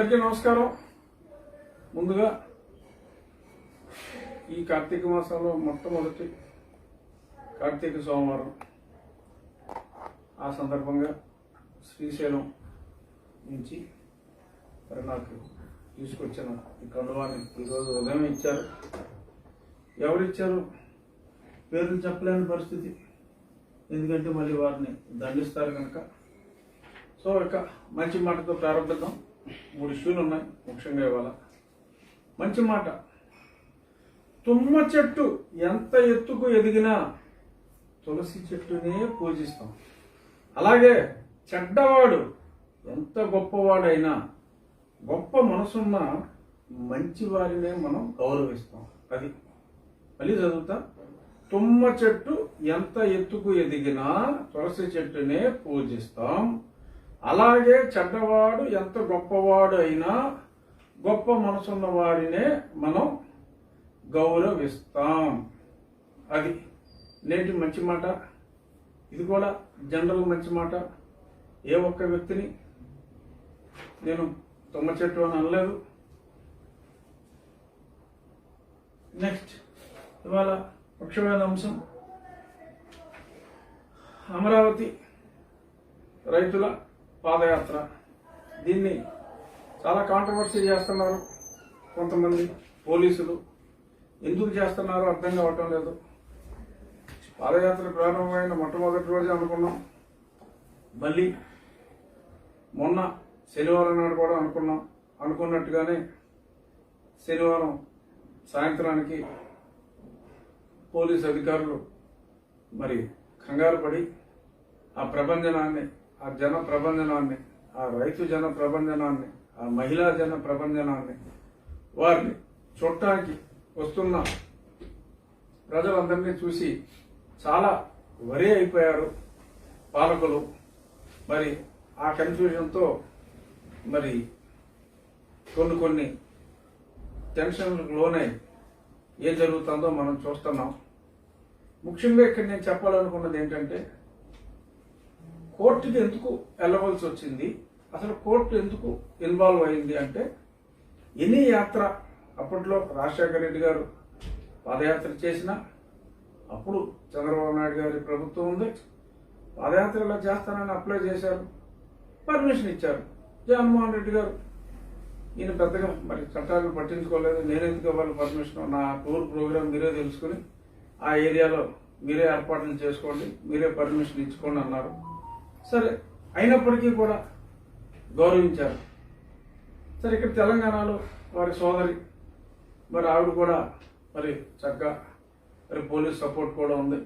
అందరికీ నమస్కారం. ముందుగా ఈ కార్తీక మాసంలో మొట్టమొదటి కార్తీక సోమవారం, ఆ సందర్భంగా శ్రీశైలం నుంచి మరి నాకు తీసుకొచ్చిన ఈ కండువాన్ని ఈరోజు ఉదయం ఇచ్చారు. ఎవరిచ్చారు పేర్లు చెప్పలేని పరిస్థితి, ఎందుకంటే మళ్ళీ వారిని దండిస్తారు కనుక. సో ఇక మంచి మాటతో ప్రారంభిద్దాం. 3 ఇష్యూలు ఉన్నాయి ముఖ్యంగా ఇవాళ. మంచి మాట, తుమ్మ చెట్టు ఎంత ఎత్తుకు ఎదిగినా తులసి చెట్టునే పూజిస్తాం. అలాగే చెడ్డవాడు ఎంత గొప్పవాడైనా గొప్ప మనసున్న మంచి వారినే మనం గౌరవిస్తాం. అది మళ్ళీ చదువుతా. తుమ్మ చెట్టు ఎంత ఎత్తుకు ఎదిగినా తులసి చెట్టునే పూజిస్తాం. అలాగే చెడ్డవాడు ఎంత గొప్పవాడు అయినా గొప్ప మనసున్న వారినే మనం గౌరవిస్తాం. అది నేటి మంచి మాట. ఇది కూడా జనరల్ మంచి మాట. ఏ ఒక్క వ్యక్తిని నేను తుమ్మ చెట్టు అని అనలేదు. నెక్స్ట్, ఇవాళ ముఖ్యమైన అంశం అమరావతి రైతుల పాదయాత్ర. దీన్ని చాలా కాంట్రవర్సీ చేస్తున్నారు కొంతమంది పోలీసులు. ఎందుకు చేస్తున్నారో అర్థం కావటం లేదు. పాదయాత్ర ప్రారంభమైన మొట్టమొదటి రోజే అనుకున్నాం, మళ్ళీ మొన్న శనివారం నాడు కూడా అనుకున్నట్టుగానే శనివారం సాయంత్రానికి పోలీసు అధికారులు మరి కంగారు పడి ఆ ప్రభంజనాన్ని, ఆ జన ప్రభంజనాన్ని, ఆ రైతు జన ప్రభంజనాన్ని, ఆ మహిళా జన ప్రభంజనాన్ని, వారిని చూడటానికి వస్తున్న ప్రజలందరినీ చూసి చాలా వరి అయిపోయారు పాలకులు. మరి ఆ కన్ఫ్యూజన్తో మరి కొన్ని టెన్షన్లకు లోనై ఏం జరుగుతుందో మనం చూస్తున్నాం. ముఖ్యంగా ఇక్కడ నేను చెప్పాలనుకున్నది ఏంటంటే, కోర్టుకి ఎందుకు వెళ్ళవలసి వచ్చింది, అసలు కోర్టు ఎందుకు ఇన్వాల్వ్ అయింది అంటే, ఎన్ని యాత్ర అప్పట్లో రాజశేఖర రెడ్డి గారు పాదయాత్ర చేసిన, అప్పుడు చంద్రబాబు నాయుడు గారి ప్రభుత్వం ఉంది, పాదయాత్ర ఇలా చేస్తానని అప్లై చేశారు, పర్మిషన్ ఇచ్చారు. జగన్మోహన్ రెడ్డి గారు ఈయన పెద్దగా మరి చట్టాలను పట్టించుకోలేదు. నేనెందుకు ఇవ్వాలి పర్మిషన్, నా టూర్ ప్రోగ్రామ్ మీరే తెలుసుకుని ఆ ఏరియాలో మీరే ఏర్పాట్లు చేసుకోండి, మీరే పర్మిషన్ ఇచ్చుకోండి అన్నారు. సరే, అయినప్పటికీ కూడా గౌరవించారు. సరే, ఇక్కడ తెలంగాణలో వారి సోదరి మరి ఆవిడ కూడా మరి చక్కగా మరి పోలీస్ సపోర్ట్ కూడా ఉంది,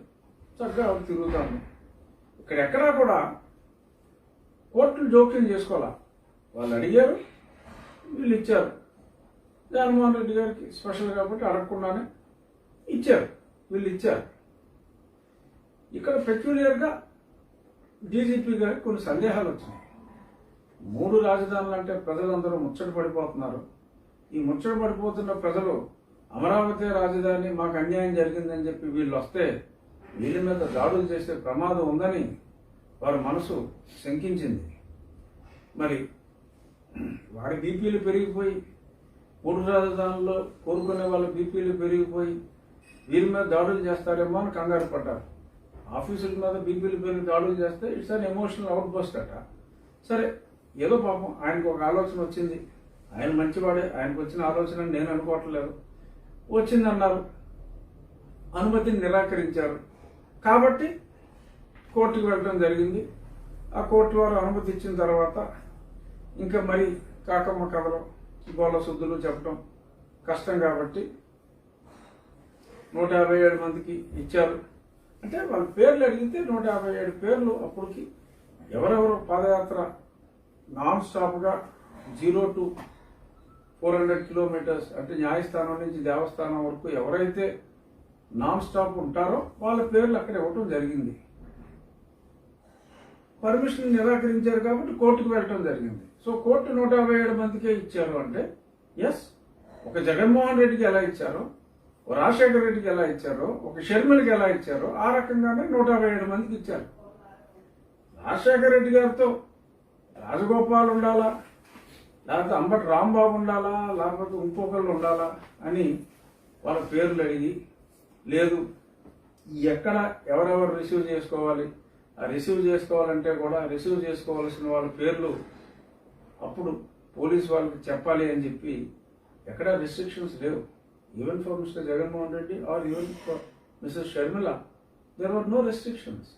చక్కగా ఆవిడ తిరుగుతాను. ఇక్కడ ఎక్కడా కూడా కోర్టులు జోక్యం చేసుకోవాలా. వాళ్ళు అడిగారు, వీళ్ళు ఇచ్చారు. జగన్మోహన్ రెడ్డి గారికి స్పెషల్ కాబట్టి అడగకుండానే ఇచ్చారు, వీళ్ళు ఇచ్చారు. ఇక్కడ పెక్యులియర్గా డీజీపీ గారికి కొన్ని సందేహాలు వచ్చినాయి. 3 రాజధానులు అంటే ప్రజలందరూ ముచ్చట పడిపోతున్నారు. ఈ ముచ్చట పడిపోతున్న ప్రజలు అమరావతి రాజధాని మాకు అన్యాయం జరిగిందని చెప్పి వీళ్ళు వస్తే వీళ్ళ మీద దాడులు చేసే ప్రమాదం ఉందని వారి మనసు శంకించింది. మరి వాడి బీపీలు పెరిగిపోయి 3 రాజధానుల్లో కోరుకునే వాళ్ళ బీపీలు పెరిగిపోయి వీరి మీద దాడులు చేస్తారేమో అని కంగారు పడ్డారు. ఆఫీసుల మీద బీపీలు పెరిగి దాడులు చేస్తే it's an emotional outburst అట. సరే, ఏదో పాపం ఆయనకు ఒక ఆలోచన వచ్చింది. ఆయన మంచివాడే, ఆయనకు వచ్చిన ఆలోచన నేను అనుకోవట్లేదు, వచ్చిందన్నారు. అనుమతిని నిరాకరించారు కాబట్టి కోర్టుకు వెళ్ళడం జరిగింది. ఆ కోర్టు వారు అనుమతి ఇచ్చిన తర్వాత ఇంకా మరి కాకమ్మ కథలు, గోళ్ళ శుద్ధులు చెప్పడం కష్టం కాబట్టి 157 మందికి ఇచ్చారు. అంటే వాళ్ళ పేర్లు అడిగితే 157 పేర్లు. అప్పటికి ఎవరెవరు పాదయాత్ర నాన్ స్టాప్గా 0 to 400 కిలోమీటర్స్ అంటే న్యాయస్థానం నుంచి దేవస్థానం వరకు ఎవరైతే నాన్ స్టాప్ ఉంటారో వాళ్ళ పేర్లు అక్కడ ఇవ్వటం జరిగింది. పర్మిషన్ నిరాకరించారు కాబట్టి కోర్టుకు వెళ్ళటం జరిగింది. సో కోర్టు 157 మందికే ఇచ్చారు అంటే, ఎస్, ఒక జగన్మోహన్ రెడ్డికి ఎలా ఇచ్చారో, ఒక రాజశేఖర రెడ్డికి ఎలా ఇచ్చారో, ఒక షర్మిలకి ఎలా ఇచ్చారో ఆ రకంగానే 157 మందికి ఇచ్చారు. రాజశేఖర రెడ్డి గారితో రాజగోపాల్ ఉండాలా, లేకపోతే అంబటి రాంబాబు ఉండాలా, లేకపోతే ఇంకొకళ్ళు ఉండాలా అని వాళ్ళ పేర్లు అడిగి, లేదు ఎక్కడ ఎవరెవరు రిసీవ్ చేసుకోవాలి, ఆ రిసీవ్ చేసుకోవాలంటే కూడా రిసీవ్ చేసుకోవాల్సిన వాళ్ళ పేర్లు అప్పుడు పోలీస్ వాళ్ళకి చెప్పాలి అని చెప్పి ఎక్కడ రిస్ట్రిక్షన్స్ లేవు. Even for mister Jaganmohan Reddy or even for mister Sharmila there are no restrictions.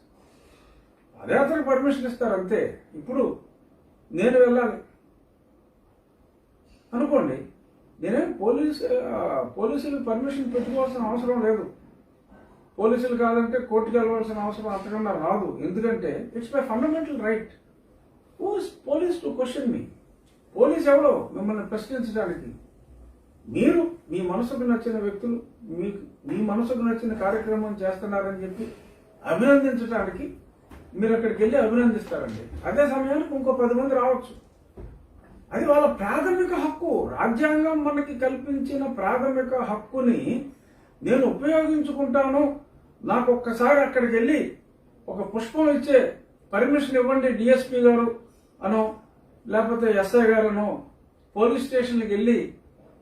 పాదయాత్రకు పర్మిషన్ ఇస్తారు అంతే. ఇప్పుడు నేను వెళ్ళాలి అనుకోండి, నేనేం పోలీసులకు పర్మిషన్ పెట్టుకోవాల్సిన అవసరం లేదు. పోలీసులు కాదంటే కోర్టుకు వెళ్ళవలసిన అవసరం అంతకన్నా రాదు. ఎందుకంటే it's my fundamental right. Who is police to question me? Police ఎవరో మిమ్మల్ని ప్రశ్నించడానికి? మీరు మీ మనసుకు నచ్చిన వ్యక్తులు మీ మనసుకు నచ్చిన కార్యక్రమం చేస్తున్నారని చెప్పి అభినందించడానికి మీరు అక్కడికి వెళ్ళి అభినందిస్తారండి. అదే సమయానికి ఇంకో 10 మంది రావచ్చు. అది వాళ్ళ ప్రాథమిక హక్కు. రాజ్యాంగం మనకి కల్పించిన ప్రాథమిక హక్కుని నేను ఉపయోగించుకుంటాను, నాకు ఒక్కసారి అక్కడికి వెళ్ళి ఒక పుష్పం ఇచ్చే పర్మిషన్ ఇవ్వండి డిఎస్పీ గారు అనో లేకపోతే ఎస్ఐ గారనో పోలీస్ స్టేషన్కి వెళ్ళి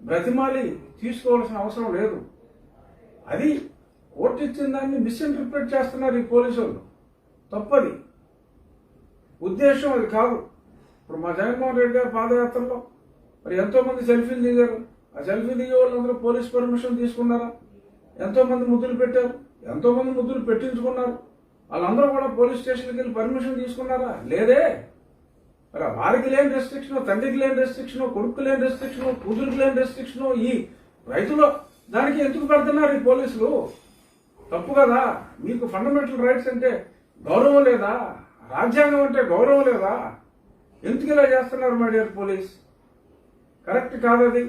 బ్రతిమాలి తీసుకోవాల్సిన అవసరం లేదు. అది కోర్టు ఇచ్చిన దాన్ని మిస్ఇంటర్ప్రిట్ చేస్తున్నారు ఈ పోలీసు వాళ్ళు. తప్పది, ఉద్దేశం అది కాదు. ఇప్పుడు మా జగన్మోహన్ రెడ్డి గారు పాదయాత్రలో మరి ఎంతో మంది సెల్ఫీలు దిగారు. ఆ సెల్ఫీ దిగే వాళ్ళందరూ పోలీస్ పర్మిషన్ తీసుకున్నారా? ఎంతో మంది ముద్దులు పెట్టారు, ఎంతో మంది ముద్దులు పెట్టించుకున్నారు. వాళ్ళందరూ కూడా పోలీస్ స్టేషన్కి వెళ్ళి పర్మిషన్ తీసుకున్నారా? లేదే. మరి వారికి లేని రెస్ట్రిక్షన్, తండ్రికి లేని రెస్ట్రిక్షన్, కొడుకు లేని రెస్ట్రిక్షన్, కూతురికి లేని రెస్ట్రిక్షన్ ఈ రైతులు దానికి ఎందుకు పెడుతున్నారు ఈ పోలీసులు? తప్పు కదా. మీకు ఫండమెంటల్ రైట్స్ అంటే గౌరవం లేదా? రాజ్యాంగం అంటే గౌరవం లేదా? ఎందుకు ఇలా చేస్తున్నారు మై డియర్ పోలీస్? కరెక్ట్ కాదది.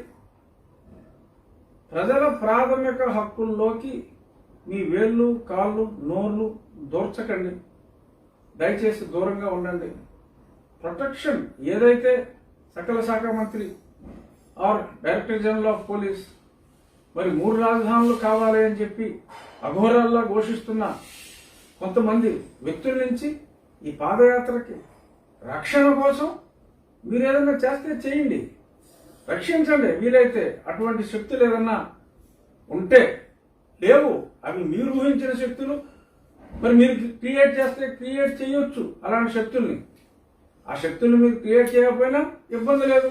ప్రజల ప్రాథమిక హక్కుల్లోకి మీ వేళ్ళు, కాళ్ళు, నోర్లు దూర్చకండి. దయచేసి దూరంగా ఉండండి. ప్రొటెక్షన్ ఏదైతే సకల శాఖ మంత్రి or director general of police మరి 3 రాజధానులు కావాలి అని చెప్పి అఘోరాల్లా ఘోషిస్తున్న కొంతమంది వ్యక్తుల నుంచి ఈ పాదయాత్రకి రక్షణ కోసం మీరు ఏదైనా చేస్తే చేయండి, రక్షించండి వీలైతే. అటువంటి శక్తులు ఏదన్నా ఉంటే, లేవు అవి మీరు ఊహించిన శక్తులు, మరి మీరు క్రియేట్ చేస్తే క్రియేట్ చేయొచ్చు అలాంటి శక్తుల్ని. ఆ శక్తుల్ని మీరు క్రియేట్ చేయకపోయినా ఇబ్బంది లేదు.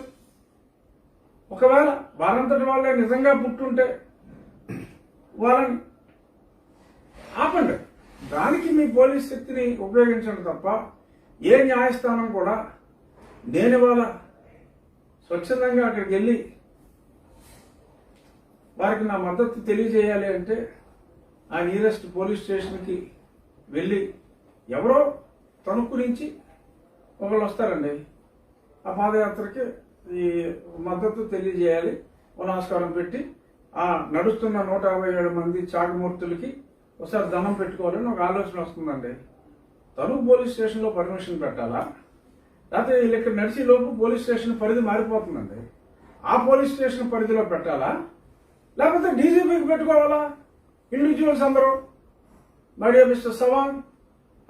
ఒకవేళ వారంతటి వాళ్ళే నిజంగా పుట్టుంటే వాళ్ళని ఆపండి. దానికి మీ పోలీస్ శక్తిని ఉపయోగించండి తప్ప ఏ న్యాయస్థానం కూడా నేను వాళ్ళ స్వచ్ఛందంగా అక్కడికి వెళ్ళి వారికి నా మద్దతు తెలియజేయాలి అంటే ఆ నియరెస్ట్ పోలీస్ స్టేషన్కి వెళ్ళి ఎవరో తణుకు నుంచి ఒకళ్ళు వస్తారండి, ఆ పాదయాత్రకి ఈ మద్దతు తెలియజేయాలి. ఓ నమస్కారం పెట్టి ఆ నడుస్తున్న 157 మంది చాగమూర్తులకి ఒకసారి దండం పెట్టుకోవాలని ఒక ఆలోచన వస్తుందండి. తణుకు పోలీస్ స్టేషన్లో పర్మిషన్ పెట్టాలా? లేకపోతే వీళ్ళు ఇక్కడ నడిచే లోపు పోలీస్ స్టేషన్ పరిధి మారిపోతుందండి. ఆ పోలీస్ స్టేషన్ పరిధిలో పెట్టాలా? లేకపోతే డీజీపీకి పెట్టుకోవాలా? ఇండివిజువల్స్ అందరూ my dear mister Sawang,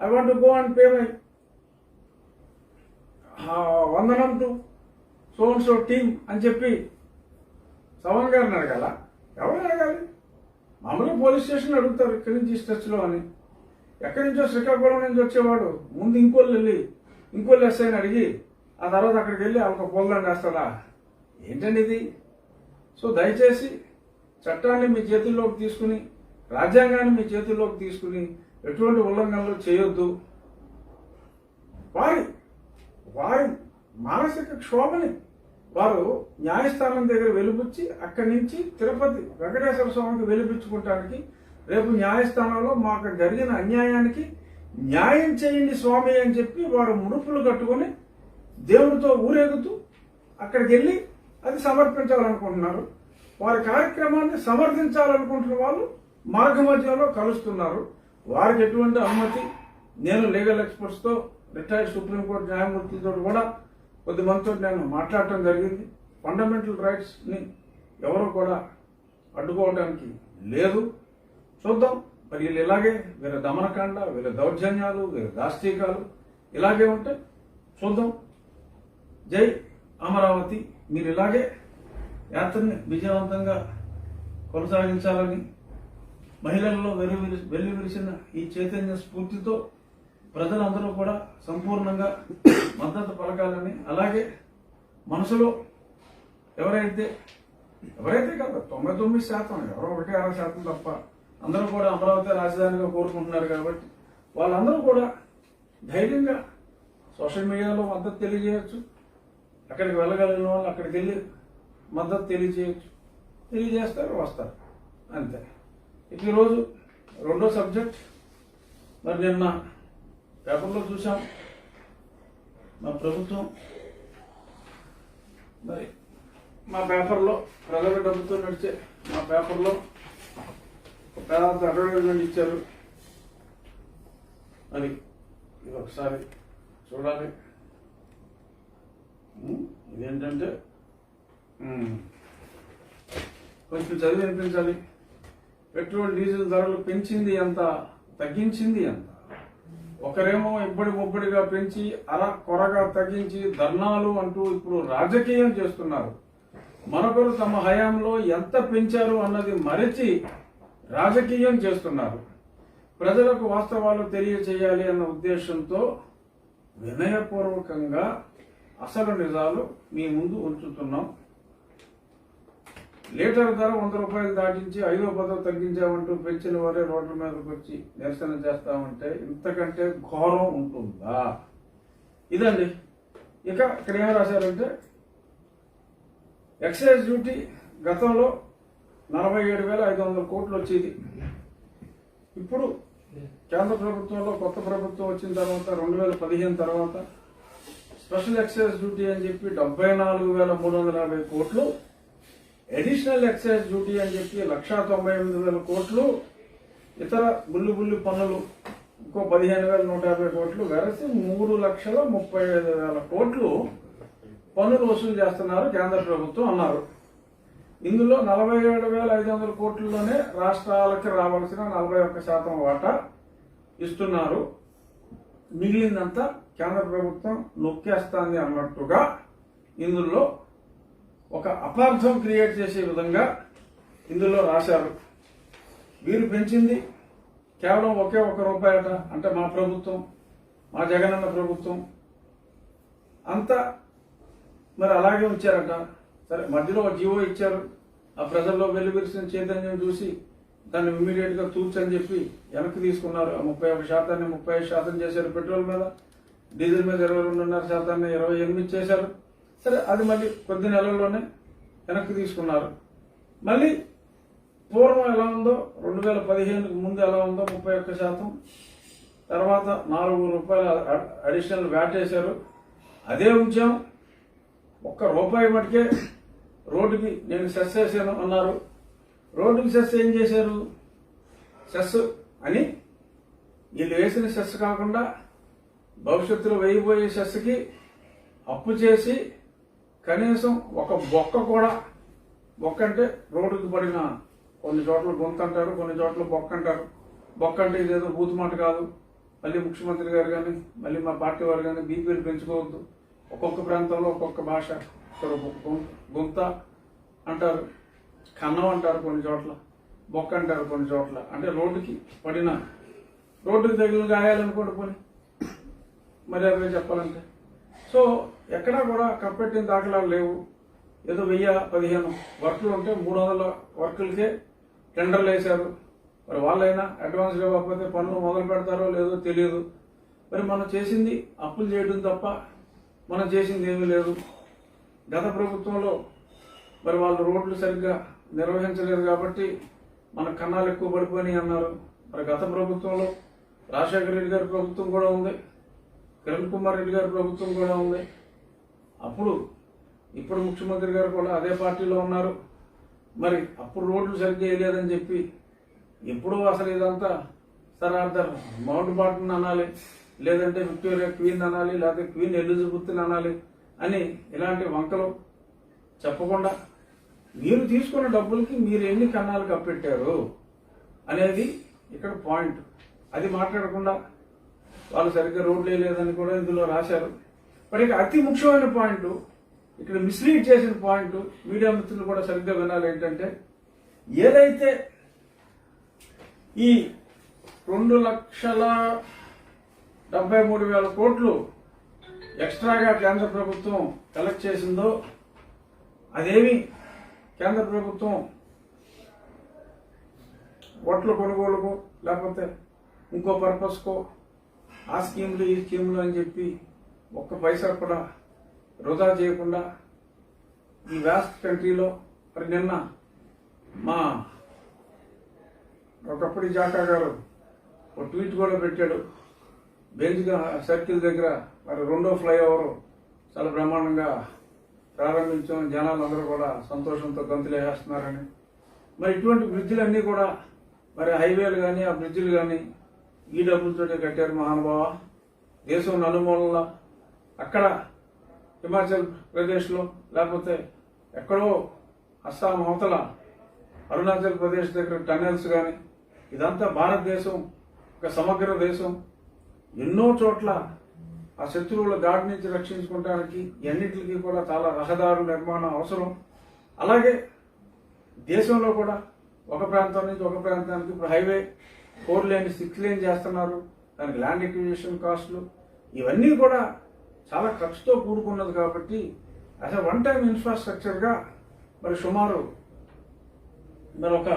I want to go and pay my వందనం to so and so team అని చెప్పి సవాంగ్ గారిని అడగాల? ఎవరు అడగాలి? మామూలుగా పోలీస్ స్టేషన్ అడుగుతారు ఇక్కడి నుంచి స్ట్రెచ్లో అని. ఎక్కడి నుంచో శ్రీకాకుళం నుంచి వచ్చేవాడు ముందు ఇంకోళ్ళు ఎస్ఐని అడిగి ఆ తర్వాత అక్కడికి వెళ్ళి ఒక పోల్దండ వేస్తాడా? ఏంటండి ఇది? సో దయచేసి చట్టాన్ని మీ చేతుల్లోకి తీసుకుని, రాజ్యాంగాన్ని మీ చేతుల్లోకి తీసుకుని ఎటువంటి ఉల్లంఘనలు చేయొద్దు. వారి మానసిక క్షోభని వారు న్యాయస్థానం దగ్గర వెలిబుచ్చి అక్కడి నుంచి తిరుపతి వెంకటేశ్వర స్వామికి వెలిపించుకోవటానికి రేపు న్యాయస్థానంలో మాకు జరిగిన అన్యాయానికి న్యాయం చేయండి స్వామి అని చెప్పి వారు ముడుపులు కట్టుకొని దేవుడితో ఊరేగుతూ అక్కడికి వెళ్ళి అది సమర్పించాలనుకుంటున్నారు. వారి కార్యక్రమాన్ని సమర్థించాలనుకుంటున్న వాళ్ళు మార్గ మధ్యలో కలుస్తున్నారు. వారికి ఎటువంటి అనుమతి, నేను లీగల్ ఎక్స్పర్ట్స్తో రిటైర్డ్ సుప్రీంకోర్టు న్యాయమూర్తులతో కూడా కొద్దిమందితో నేను మాట్లాడటం జరిగింది. ఫండమెంటల్ రైట్స్ని ఎవరు కూడా అడ్డుకోవడానికి లేదు. చూద్దాం మరి వీళ్ళు ఇలాగే వీళ్ళ దమనకాండ, వీళ్ళ దౌర్జన్యాలు, వీళ్ళ దాష్టీకాలు ఇలాగే ఉంటాయి. చూద్దాం. జై అమరావతి మీరు ఇలాగే యాత్రని విజయవంతంగా కొనసాగించాలని మహిళల్లో వెల్లి విరిసిన ఈ చైతన్య స్ఫూర్తితో ప్రజలందరూ కూడా సంపూర్ణంగా మద్దతు పలకాలని, అలాగే మనసులో ఎవరైతే కాదు 99% ఎవరో 1-6% తప్ప అందరూ కూడా అమరావతి రాజధానిగా కోరుకుంటున్నారు కాబట్టి వాళ్ళందరూ కూడా ధైర్యంగా సోషల్ మీడియాలో మద్దతు తెలియజేయచ్చు. అక్కడికి వెళ్ళగలిగిన వాళ్ళు అక్కడికి వెళ్ళి మద్దతు తెలియజేస్తారు, వస్తారు, అంతే. ఈరోజు రెండో సబ్జెక్ట్, మరి నిన్న పేపర్లో చూసాం మా ప్రభుత్వం, మరి మా పేపర్లో ప్రజల డబ్బుతో నడిచే మా పేపర్లో పెద్ద అడ్వర్టైజ్మెంట్ ఇచ్చారు. మరి ఇది ఒకసారి చూడాలి. ఇదేంటంటే కొంచెం చదివి వినిపించాలి. పెట్రోల్ డీజిల్ ధరలు పెంచింది ఎంత, తగ్గించింది ఎంత? ఒకరేమో ఇబ్బడి ముబ్బడిగా పెంచి కొరగా తగ్గించి ధర్నాలు అంటూ ఇప్పుడు రాజకీయం చేస్తున్నారు. మరొకరు తమ హయాంలో ఎంత పెంచారు అన్నది మరచి రాజకీయం చేస్తున్నారు. ప్రజలకు వాస్తవాలు తెలియచేయాలి అన్న ఉద్దేశంతో వినయపూర్వకంగా అసలు నిజాలు మీ ముందు ఉంచుతున్నాం. లీటర్ ధర 100 రూపాయలు దాటించి 5వ 10వ తగ్గించామంటూ పెంచిన వారే రోడ్ల మీదకి వచ్చి నిరసన చేస్తామంటే ఇంతకంటే ఘోరం ఉంటుందా? ఇదండి. ఇక ఇక్కడ ఏం రాశారంటే ఎక్సైజ్ డ్యూటీ గతంలో 47,500 కోట్లు వచ్చేది. ఇప్పుడు కేంద్ర ప్రభుత్వంలో కొత్త ప్రభుత్వం వచ్చిన తర్వాత 2015 తర్వాత స్పెషల్ ఎక్సైజ్ డ్యూటీ అని చెప్పి 74,350 కోట్లు, అడిషనల్ ఎక్సైజ్ డ్యూటీ అని చెప్పి 1,98,000 కోట్లు, ఇతర బుల్లి పన్నులు ఇంకో 15,150 కోట్లు, వెరసి 3,35,000 కోట్లు పన్నులు వసూలు చేస్తున్నారు కేంద్ర ప్రభుత్వం అన్నారు. ఇందులో 47,500 కోట్లలోనే రాష్ట్రాలకి రావాల్సిన 41% వాటా ఇస్తున్నారు. మిగిలిందంతా కేంద్ర ప్రభుత్వం నొక్కేస్తాంది అన్నట్టుగా ఇందులో ఒక అపార్థం క్రియేట్ చేసే విధంగా ఇందులో రాశారు. వీరు పెంచింది కేవలం ఒకే రూపాయట. అంటే మా ప్రభుత్వం, మా జగనన్న ప్రభుత్వం అంతా మరి అలాగే ఉంచారట. సరే, మధ్యలో ఒక జీవో ఇచ్చారు. ఆ ప్రజల్లో వెల్లివిరిసిన చైతన్యం చూసి దాన్ని ఇమ్మీడియట్ గా తూర్చని చెప్పి వెనక్కి తీసుకున్నారు. 31% 35% చేశారు. పెట్రోల్ మీద, డీజిల్ మీద 22.5% 28 చేశారు. సరే, అది మళ్ళీ కొద్ది నెలల్లోనే వెనక్కి తీసుకున్నారు. మళ్ళీ పూర్వం ఎలా ఉందో 2015కు ముందు ఎలా ఉందో 31%, తర్వాత 4 రూపాయల అడిషనల్ వ్యాట్ వేశారు. అదే ఉంచాం. ₹1 మటుకే రోడ్డుకి నేను సెస్ వేసాను అన్నారు. రోడ్డుకి సెస్ ఏం చేశారు? సెస్ అని వీళ్ళు వేసిన సెస్ కాకుండా భవిష్యత్తులో వేయబోయే సెస్కి అప్పు చేసి కనీసం ఒక బొక్క అంటే రోడ్డుకి పడిన కొన్ని చోట్ల గొంతు అంటారు, కొన్ని చోట్ల బొక్క అంటారు. బొక్క అంటే ఇదేదో బూత్ మాట కాదు. మళ్ళీ ముఖ్యమంత్రి గారు కానీ మళ్ళీ మా పార్టీ వారు కానీ బీపీలు పెంచుకోవద్దు. ఒక్కొక్క ప్రాంతంలో ఒక్కొక్క భాష. గుంత అంటారు, కన్నం అంటారు కొన్ని చోట్ల, బొక్క అంటారు కొన్ని చోట్ల. అంటే రోడ్డుకి తగిలిన గాయాలనుకోండి పోనీ, మరి అదే చెప్పాలంటే. సో ఎక్కడా కూడా కప్పెట్టిన దాఖలాలు లేవు. ఏదో 1015 వర్కులు ఉంటే 300 వర్కులకే టెండర్లు వేశారు. మరి వాళ్ళైనా అడ్వాన్స్ ఇవ్వకపోతే పనులు మొదలు పెడతారో లేదో తెలియదు. మరి మనం చేసింది అప్పులు చేయడం తప్ప మనం చేసింది ఏమీ లేదు. గత ప్రభుత్వంలో మరి వాళ్ళు రోడ్లు సరిగ్గా నిర్వహించలేదు కాబట్టి మన కన్నాలు ఎక్కువ పడిపోయినాయి అన్నారు. మరి గత ప్రభుత్వంలో రాజశేఖర రెడ్డి గారి ప్రభుత్వం కూడా ఉంది, కిరణ్ కుమార్ రెడ్డి గారి ప్రభుత్వం కూడా ఉంది. ఇప్పుడు ముఖ్యమంత్రి గారు కూడా అదే పార్టీలో ఉన్నారు. మరి అప్పుడు రోడ్లు సరిగ్గా వేయలేదని చెప్పి ఎప్పుడూ అసలు ఇదంతా సర్ ఆర్థర్ మౌంట్ బాటన్ అనాలి, లేదంటే విక్టోరియా క్వీన్ అనాలి, లేకపోతే క్వీన్ ఎలిజబెత్ అనాలి అని ఇలాంటి వంకలు చెప్పకుండా మీరు తీసుకున్న డబ్బులకి మీరు ఎన్ని కన్నాలు కప్పెట్టారు అనేది ఇక్కడ పాయింట్. అది మాట్లాడకుండా వాళ్ళు సరిగ్గా రోడ్లు వేయలేదని కూడా ఇందులో రాశారు. మరి అతి ముఖ్యమైన పాయింట్ ఇక్కడ మిస్లీడ్ చేసిన పాయింట్ మీడియా మిత్రులు కూడా సరిగ్గా వినాలి. ఏంటంటే ఏదైతే ఈ 2,73,000 కోట్లు ఎక్స్ట్రాగా కేంద్ర ప్రభుత్వం కలెక్ట్ చేసిందో అదేమి కేంద్ర ప్రభుత్వం ఓట్ల కొనుగోలుకో లేకపోతే ఇంకో పర్పస్కో ఆ స్కీములు ఈ స్కీములు అని చెప్పి ఒక్క పైసా కూడా వృధా చేయకుండా ఈ వ్యాస్ట్ కంట్రీలో మరి నిన్న మా ఒకప్పుడు జాకా గారు ఒక ట్వీట్ కూడా పెట్టాడు. బెంజ్ సర్కిల్ దగ్గర మరి రెండో ఫ్లైఓవర్ చాలా బ్రహ్మాండంగా ప్రారంభించాం, జనాలందరూ కూడా సంతోషంతో గంతులు వేస్తున్నారని. మరి ఇటువంటి బ్రిడ్జిలన్నీ కూడా మరి హైవేలు కానీ ఆ బ్రిడ్జిలు కానీ ఈ డబ్బులతోటే కట్టారు మహానుభావ. దేశం నలుమూలల అక్కడ హిమాచల్ ప్రదేశ్లో లేకపోతే ఎక్కడో అస్సాం అవతల అరుణాచల్ ప్రదేశ్ దగ్గర టన్నెల్స్ కానీ ఇదంతా భారతదేశం ఒక సమగ్ర దేశం. ఎన్నో చోట్ల ఆ శత్రువుల దాడి నుంచి రక్షించుకోవడానికి ఎన్నింటికి కూడా చాలా రహదారుల నిర్మాణం అవసరం. అలాగే దేశంలో కూడా ఒక ప్రాంతం నుంచి ఒక ప్రాంతానికి ఇప్పుడు హైవే 4 లేన్ 6 లేన్ చేస్తున్నారు. దానికి ల్యాండ్ ఎక్విజిషన్ కాస్టులు ఇవన్నీ కూడా చాలా ఖర్చుతో కూడుకున్నది. కాబట్టి అసలు వన్ టైం ఇన్ఫ్రాస్ట్రక్చర్గా మరి సుమారు మరి ఒక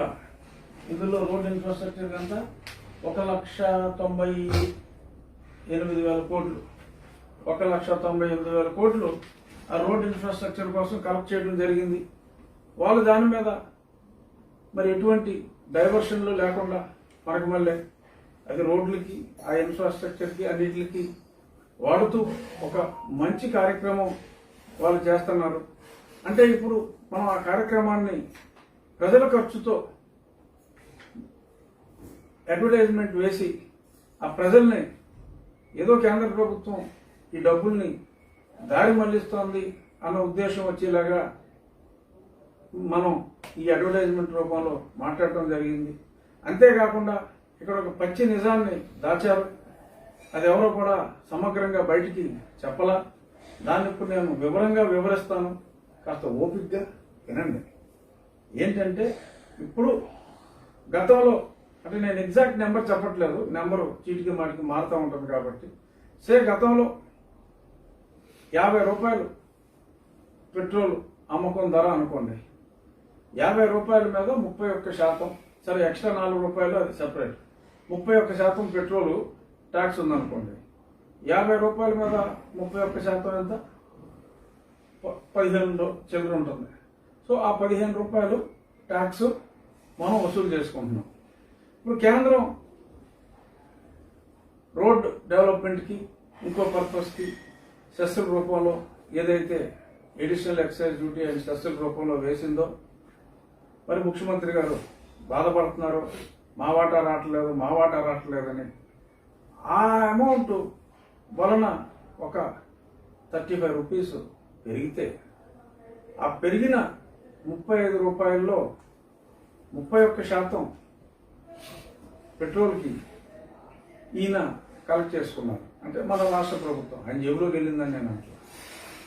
ఇందులో రోడ్ ఇన్ఫ్రాస్ట్రక్చర్ అంతా 1,98,000 కోట్లు 1,98,000 కోట్లు ఆ రోడ్ ఇన్ఫ్రాస్ట్రక్చర్ కోసం కలెక్ట్ చేయడం జరిగింది. వాళ్ళు దాని మీద మరి ఎటువంటి డైవర్షన్లు లేకుండా మనకు మళ్ళీ అది రోడ్లకి ఆ ఇన్ఫ్రాస్ట్రక్చర్కి అన్నిటికి వాడుతూ ఒక మంచి కార్యక్రమం వాళ్ళు చేస్తున్నారు. అంటే ఇప్పుడు మనం ఆ కార్యక్రమాన్ని ప్రజల ఖర్చుతో అడ్వర్టైజ్మెంట్ వేసి ఆ ప్రజల్ని ఏదో కేంద్ర ప్రభుత్వం ఈ డబ్బుల్ని దారి మళ్లిస్తోంది అన్న ఉద్దేశం వచ్చేలాగా మనం ఈ అడ్వర్టైజ్మెంట్ రూపంలో మాట్లాడటం జరిగింది. అంతేకాకుండా ఇక్కడ ఒక పచ్చి నిజాన్ని దాచారు. అది ఎవరో కూడా సమగ్రంగా బయటికి చెప్పలా. దాన్ని ఇప్పుడు నేను వివరంగా వివరిస్తాను, కాస్త ఓపికగా వినండి. ఏంటంటే ఇప్పుడు గతంలో అంటే నేను ఎగ్జాక్ట్ నెంబర్ చెప్పట్లేదు, నెంబరు చీటికి మాటికి మారుతూ ఉంటుంది కాబట్టి గతంలో 50 రూపాయలు పెట్రోల్ అమ్మకం ధర అనుకోండి. 50 రూపాయల మీద 31%, సరే ఎక్స్ట్రా 4 రూపాయలు అది సెపరేట్, 31% పెట్రోల్ ట్యాక్స్ ఉందనుకోండి. 50 రూపాయల మీద 31% ఎంత? 15 చిల్లర ఉంటుంది. సో ఆ 15 రూపాయలు ట్యాక్స్ మనం వసూలు చేసుకుంటున్నాం. ఇప్పుడు కేంద్రం రోడ్ డెవలప్మెంట్కి ఇంకో పర్పస్కి సెస్సుల రూపంలో ఏదైతే ఎడిషనల్ ఎక్సైజ్ డ్యూటీ అండ్ సెస్సుల రూపంలో వేసిందో మరి ముఖ్యమంత్రి గారు బాధపడుతున్నారు, మా వాటా రావట్లేదని. ఆ అమౌంట్ వలన ఒక 35 రూపీస్ పెరిగితే ఆ పెరిగిన 35 రూపాయల్లో 31% పెట్రోల్కి ఈయన కలెక్ట్ చేసుకున్నారు. అంటే మన రాష్ట్ర ప్రభుత్వం ఆయన జేబులోకి వెళ్ళిందని నేను అంటున్నాను.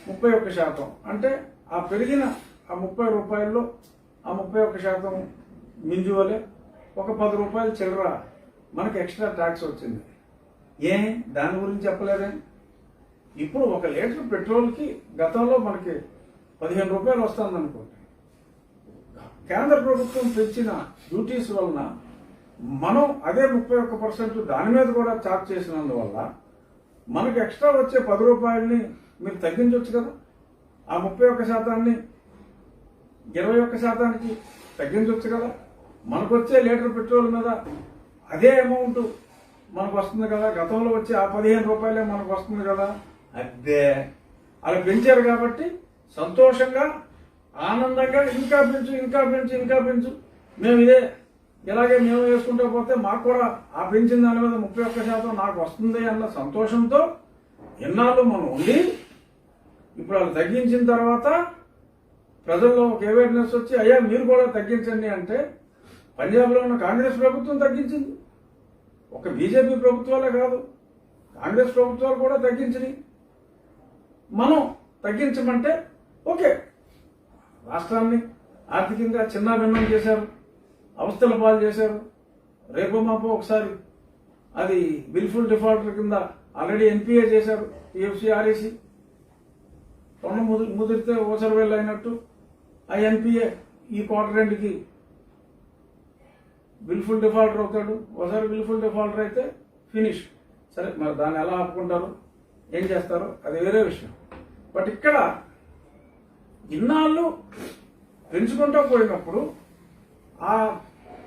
31% అంటే ఆ పెరిగిన ఆ 30 రూపాయల్లో ఆ 31% మింజువలే ఒక 10 రూపాయలు చిల్లర మనకి ఎక్స్ట్రా ట్యాక్స్ వచ్చింది. దాని గురించి చెప్పలేదే? ఇప్పుడు 1 లీటర్ పెట్రోల్కి గతంలో మనకి 15 రూపాయలు వస్తుంది అనుకోండి. కేంద్ర ప్రభుత్వం పెంచిన డ్యూటీస్ వలన మనం అదే 31% దాని మీద కూడా చార్జ్ చేసినందువల్ల మనకు ఎక్స్ట్రా వచ్చే 10 రూపాయలని మీరు తగ్గించవచ్చు కదా. ఆ 31%ని 21%కి తగ్గించవచ్చు కదా. మనకు వచ్చే లీటర్ పెట్రోల్ మీద అదే అమౌంట్ మనకు వస్తుంది కదా. గతంలో వచ్చే ఆ 15 రూపాయలే మనకు వస్తుంది కదా. అదే అలా పెంచారు కాబట్టి సంతోషంగా ఆనందంగా ఇంకా పెంచు మేము ఇలాగే మేము వేసుకుంటూ పోతే మాకు కూడా ఆ పెంచిన దాని మీద 31% నాకు వస్తుంది అన్న సంతోషంతో ఎన్నాళ్ళు మనం ఉండి ఇప్పుడు వాళ్ళు తగ్గించిన తర్వాత ప్రజల్లో ఒక అవేర్నెస్ వచ్చి అయ్యా మీరు కూడా తగ్గించండి అంటే పంజాబ్లో ఉన్న కాంగ్రెస్ ప్రభుత్వం తగ్గించింది. ఒక బీజేపీ ప్రభుత్వాలే కాదు, కాంగ్రెస్ ప్రభుత్వాలు కూడా తగ్గించినాయి. మనం తగ్గించమంటే ఓకే, రాష్ట్రాన్ని ఆర్థికంగా చిన్నాభిన్నం చేశారు, అవస్థల పాలు చేశారు. రేపో మాపో ఒకసారి అది విల్ఫుల్ డిఫాల్టర్ కింద ఆల్రెడీ ఎన్పిఏ చేశారు పిఎఫ్సి ఆర్ఏసి. తొండ ముదిరితే ఓసర వెళ్ళి అయినట్టు ఆ ఎన్పిఏ ఈ క్వార్టర్ ఎండ్కి విల్ఫుల్ డిఫాల్టర్ అవుతాడు. ఒకసారి విల్ఫుల్ డిఫాల్టర్ అయితే ఫినిష్. సరే, మరి దాన్ని ఎలా ఆపుకుంటారు, ఏం చేస్తారు, అది వేరే విషయం. బట్ ఇక్కడ ఇన్నాళ్ళు పెంచుకుంటూ పోయినప్పుడు ఆ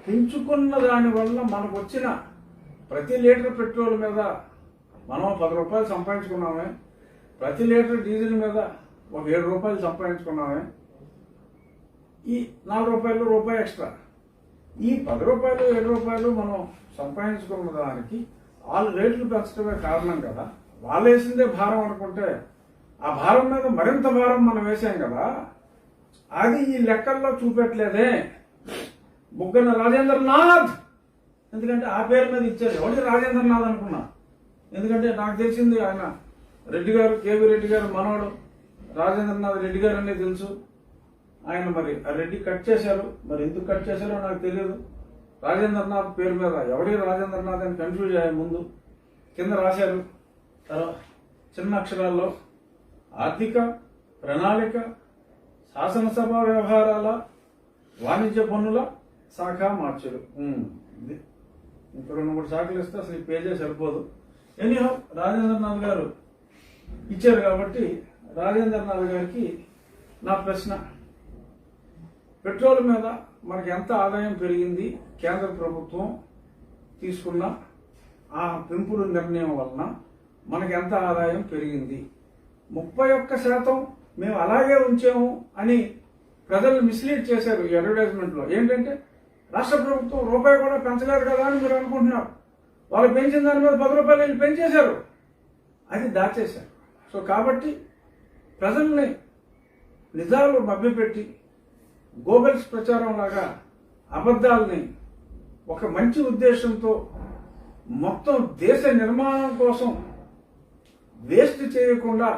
పెంచుకున్న దాని వల్ల మనకు వచ్చిన ప్రతి లీటర్ పెట్రోల్ మీద మనం 10 రూపాయలు సంపాదించుకున్నామే, ప్రతి లీటర్ డీజిల్ మీద ఒక 7 రూపాయలు సంపాదించుకున్నామే, ఈ 4 రూపాయలు రూపాయి ఎక్స్ట్రా. ఈ 10 రూపాయలు 7 రూపాయలు మనం సంపాదించుకున్న దానికి వాళ్ళు రేట్లు పెంచడమే కారణం కదా. వాళ్ళు వేసిందే భారం అనుకుంటే ఆ భారం మీద మరింత భారం మనం వేసాం కదా. అది ఈ లెక్కల్లో చూపెట్టలేదే. బుగ్గన రాజేంద్రనాథ్, ఎందుకంటే ఆ పేరు మీద ఇచ్చారు. ఎవరి రాజేంద్రనాథ్ అనుకున్నా, ఎందుకంటే నాకు తెలిసింది ఆయన రెడ్డి గారు, కేవీ రెడ్డి గారు మనవడు రాజేంద్రనాథ్ రెడ్డి గారు అనేది తెలుసు. ఆయన మరి ఆ రెడ్డి కట్ చేశారు, మరి ఎందుకు కట్ చేశారో నాకు తెలియదు. రాజేంద్రనాథ్ పేరు మీద ఎవరి రాజేంద్రనాథ్ అని కన్ఫ్యూజ్ అయ్యే ముందు కింద రాశారు. తర్వాత చిన్న అక్షరాల్లో ఆర్థిక ప్రణాళిక శాసనసభ వ్యవహారాల వాణిజ్య పన్నుల శాఖ మార్చరు. ఇది ఇంకా 2-3 శాఖలు ఇస్తే అసలు ఈ పేజే సరిపోదు. ఎనీహౌ రాజేంద్రనాథ్ గారు ఇచ్చారు కాబట్టి రాజేంద్రనాథ్ గారికి నా ప్రశ్న, పెట్రోల్ మీద మనకి ఎంత ఆదాయం పెరిగింది కేంద్ర ప్రభుత్వం తీసుకున్న ఆ పెంపుడు నిర్ణయం వలన మనకి ఎంత ఆదాయం పెరిగింది? 31% మేము అలాగే ఉంచాము అని ప్రజల్ని మిస్లీడ్ చేశారు ఈ అడ్వర్టైజ్మెంట్లో. ఏంటంటే రాష్ట్ర ప్రభుత్వం రూపాయి కూడా పెంచలేదు కదా అని మీరు అనుకుంటున్నారు. వాళ్ళు పెంచిన దాని మీద 10 రూపాయలు వీళ్ళు పెంచేశారు, అది దాచేశారు. సో కాబట్టి ప్రజల్ని నిజాలు మభ్యపెట్టి గోబెల్స్ ప్రచారం లాగా అబద్ధాలని ఒక మంచి ఉద్దేశంతో మొత్తం దేశ నిర్మాణం కోసం వేస్ట్ చేయకుండా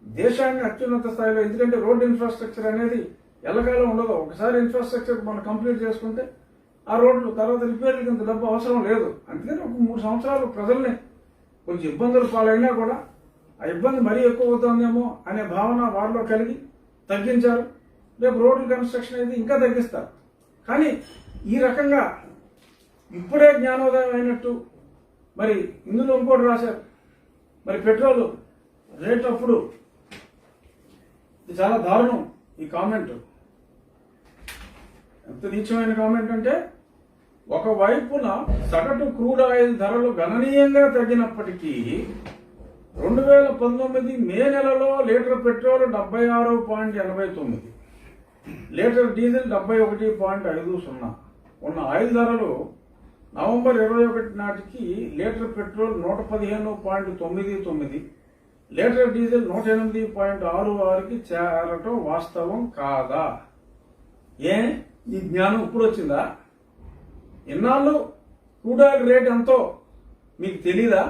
దేశాన్ని అత్యున్నత స్థాయిలో, ఎందుకంటే రోడ్ ఇన్ఫ్రాస్ట్రక్చర్ అనేది ఎల్లకాలం ఉండదు. ఒకసారి ఇన్ఫ్రాస్ట్రక్చర్ మనం కంప్లీట్ చేసుకుంటే ఆ రోడ్లు తర్వాత రిపేర్లకి ఇంత డబ్బు అవసరం లేదు. అందుకని ఒక 3 సంవత్సరాలు ప్రజల్ని కొంచెం ఇబ్బందులు పాలైనా కూడా ఆ ఇబ్బంది మరీ ఎక్కువ అవుతుందేమో అనే భావన వారిలో కలిగి తగ్గించారు. రేపు రోడ్ల కన్స్ట్రక్షన్ అయితే ఇంకా తగ్గిస్తారు. కానీ ఈ రకంగా ఇప్పుడే జ్ఞానోదయం అయినట్టు మరి ఇందులో ఇంకోటి రాశారు. మరి పెట్రోల్ రేట్ అప్పుడు ఇది చాలా దారుణం. ఈ కామెంట్ ఎంత నీచమైన కామెంట్ అంటే, ఒకవైపున సగటు క్రూడ్ ఆయిల్ ధరలు గణనీయంగా తగ్గినప్పటికీ 2019 మే నెలలో లీటర్ పెట్రోల్ 76.89, లీటర్ డీజిల్ 71.50 ఉన్న ఆయిల్ ధరలు నవంబర్ 21 నాటికి లీటర్ పెట్రోల్ 115.99, లీటర్ డీజిల్ 108.66కి చేరటం వాస్తవం కాదా? ఈ జ్ఞానం ఇప్పుడు వచ్చిందా? ఎన్నాళ్ళు క్రూడ్ ఆయిల్ రేట్ ఎంతో మీకు తెలీదా?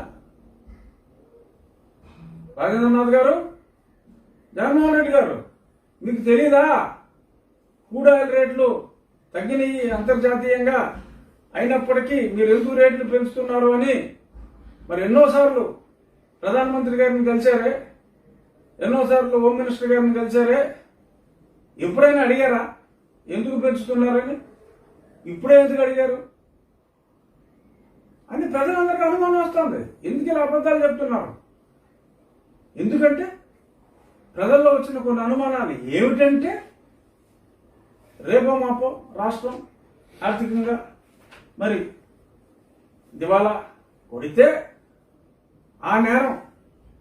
రాజేంద్రనాథ్ గారు, జగన్మోహన్ రెడ్డి గారు, మీకు తెలీదా క్రూడ్ ఆయిల్ రేట్లు తగ్గినాయి అంతర్జాతీయంగా? అయినప్పటికీ మీరు ఎందుకు రేట్లు పెంచుతున్నారు అని మరి ఎన్నోసార్లు ప్రధానమంత్రి గారిని కలిశారే, ఎన్నోసార్లు హోమ్ మినిస్టర్ గారిని కలిశారే, ఎప్పుడైనా అడిగారా ఎందుకు పెంచుతున్నారని? ఇప్పుడే ఎందుకు అడిగారు అని ప్రజలందరికీ అనుమానం వస్తుంది. ఎందుకు ఇలా అబద్ధాలు చెప్తున్నారు? ఎందుకంటే ప్రజల్లో వచ్చిన కొన్ని అనుమానాలు ఏమిటంటే, రేపో మాపో రాష్ట్రం ఆర్థికంగా మరి దివాలా కొడితే ఆ నేరం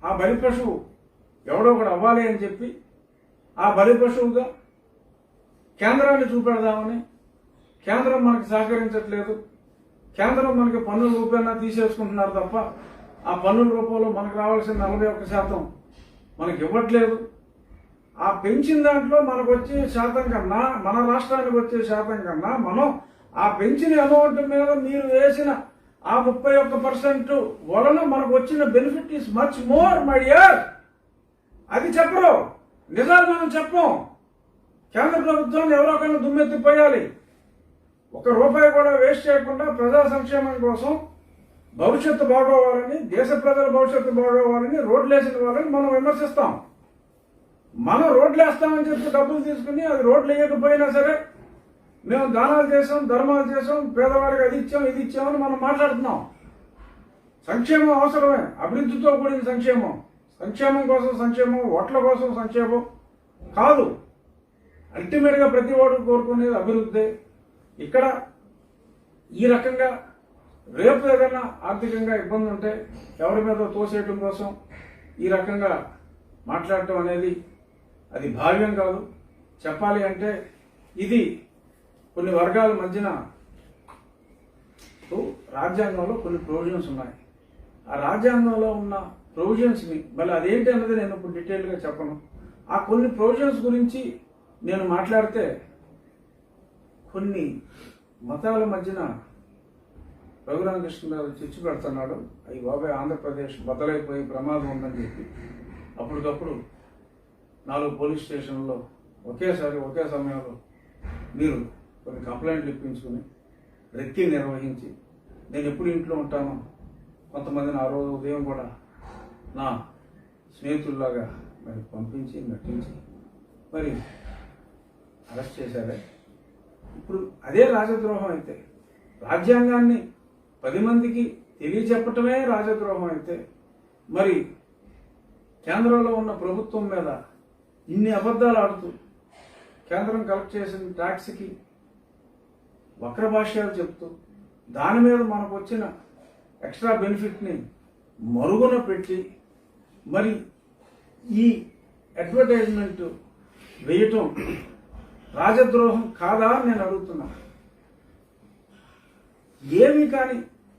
ఆ బలి పశువు ఎవడో ఒకడు అవ్వాలి అని చెప్పి ఆ బలి పశువుగా కేంద్రాన్ని చూపెడదామని, కేంద్రం మనకి సహకరించట్లేదు, కేంద్రం మనకి పన్నుల రూపేణా తీసేసుకుంటున్నారు తప్ప ఆ పన్నుల రూపంలో మనకు రావాల్సిన 41% మనకి ఇవ్వట్లేదు. ఆ పెంచిన దాంట్లో మనకు వచ్చే శాతం కన్నా, మన రాష్ట్రానికి వచ్చే శాతం కన్నా మనం ఆ పెంచిన అమౌంట్ మీద మీరు వేసిన ఆ 31% వలన మనకు వచ్చిన benefit is much more my dear. అది చెప్పరు. నిజాలు మనం చెప్పం. కేంద్ర ప్రభుత్వాన్ని ఎవరో ఒకరిని దుమ్మెత్తిపోయాలి. ₹1 కూడా వేస్ట్ చేయకుండా ప్రజా సంక్షేమం కోసం భవిష్యత్తు బాగోవాలని, దేశ ప్రజల భవిష్యత్తు బాగోవాలని రోడ్లు వేసిన వాళ్ళని మనం విమర్శిస్తాం. మనం రోడ్లు వేస్తామని చెప్పి డబ్బులు తీసుకుని అది రోడ్లు వేయకపోయినా సరే మేము దానాలు చేసాం, ధర్మాలు చేసాం, పేదవారికి అది ఇచ్చాం, ఇది ఇచ్చామని మనం మాట్లాడుతున్నాం. సంక్షేమం అవసరమే, అభివృద్ధితో కూడిన సంక్షేమం. సంక్షేమం కోసం సంక్షేమం, ఓట్ల కోసం సంక్షేమం కాదు. అల్టిమేట్గా ప్రతి ఓటు కోరుకునేది అభివృద్ధి. ఇక్కడ ఈ రకంగా రేపు ఏదైనా ఆర్థికంగా ఇబ్బంది ఉంటే ఎవరి మీద తోసేయటం కోసం ఈ రకంగా మాట్లాడటం అనేది అది భావ్యం కాదు. చెప్పాలి అంటే ఇది కొన్ని వర్గాల మధ్యన రాజ్యాంగంలో కొన్ని ప్రొవిజన్స్ ఉన్నాయి. ఆ రాజ్యాంగంలో ఉన్న ప్రొవిజన్స్ని మళ్ళీ అదేంటి అన్నది నేను ఇప్పుడు డీటెయిల్గా చెప్పను. ఆ కొన్ని ప్రొవిజన్స్ గురించి నేను మాట్లాడితే కొన్ని మతాల మధ్యన రఘురామకృష్ణరావు చిచ్చు పెడుతున్నాడు. అవి బాబాయ్ ఆంధ్రప్రదేశ్ బదలైపోయి ప్రమాదం ఉందని చెప్పి అప్పటికప్పుడు 4 పోలీస్ స్టేషన్లో ఒకేసారి ఒకే సమయంలో మీరు కొన్ని కంప్లైంట్లు ఇప్పించుకుని రెక్కి నిర్వహించి నేను ఎప్పుడు ఇంట్లో ఉంటానో కొంతమందిని ఆ రోజు ఉదయం కూడా నా స్నేహితుల్లాగా మరి పంపించి నటించి మరి అరెస్ట్ చేశారే. ఇప్పుడు అదే రాజద్రోహం అయితే, రాజ్యాంగాన్ని 10 మందికి తెలియచెప్పటమే రాజద్రోహం అయితే, మరి కేంద్రంలో ఉన్న ప్రభుత్వం మీద ఇన్ని అబద్ధాలు ఆడుతూ కేంద్రం కలెక్ట్ చేసిన ట్యాక్స్కి వక్ర భాష్యాలు చెప్తూ దాని మీద మనకు వచ్చిన ఎక్స్ట్రా బెనిఫిట్ని మరుగున పెట్టి మరి ఈ అడ్వర్టైజ్మెంట్ వేయటం రాజద్రోహం కాదా అని నేను అడుగుతున్నా. ఏమీ కానీ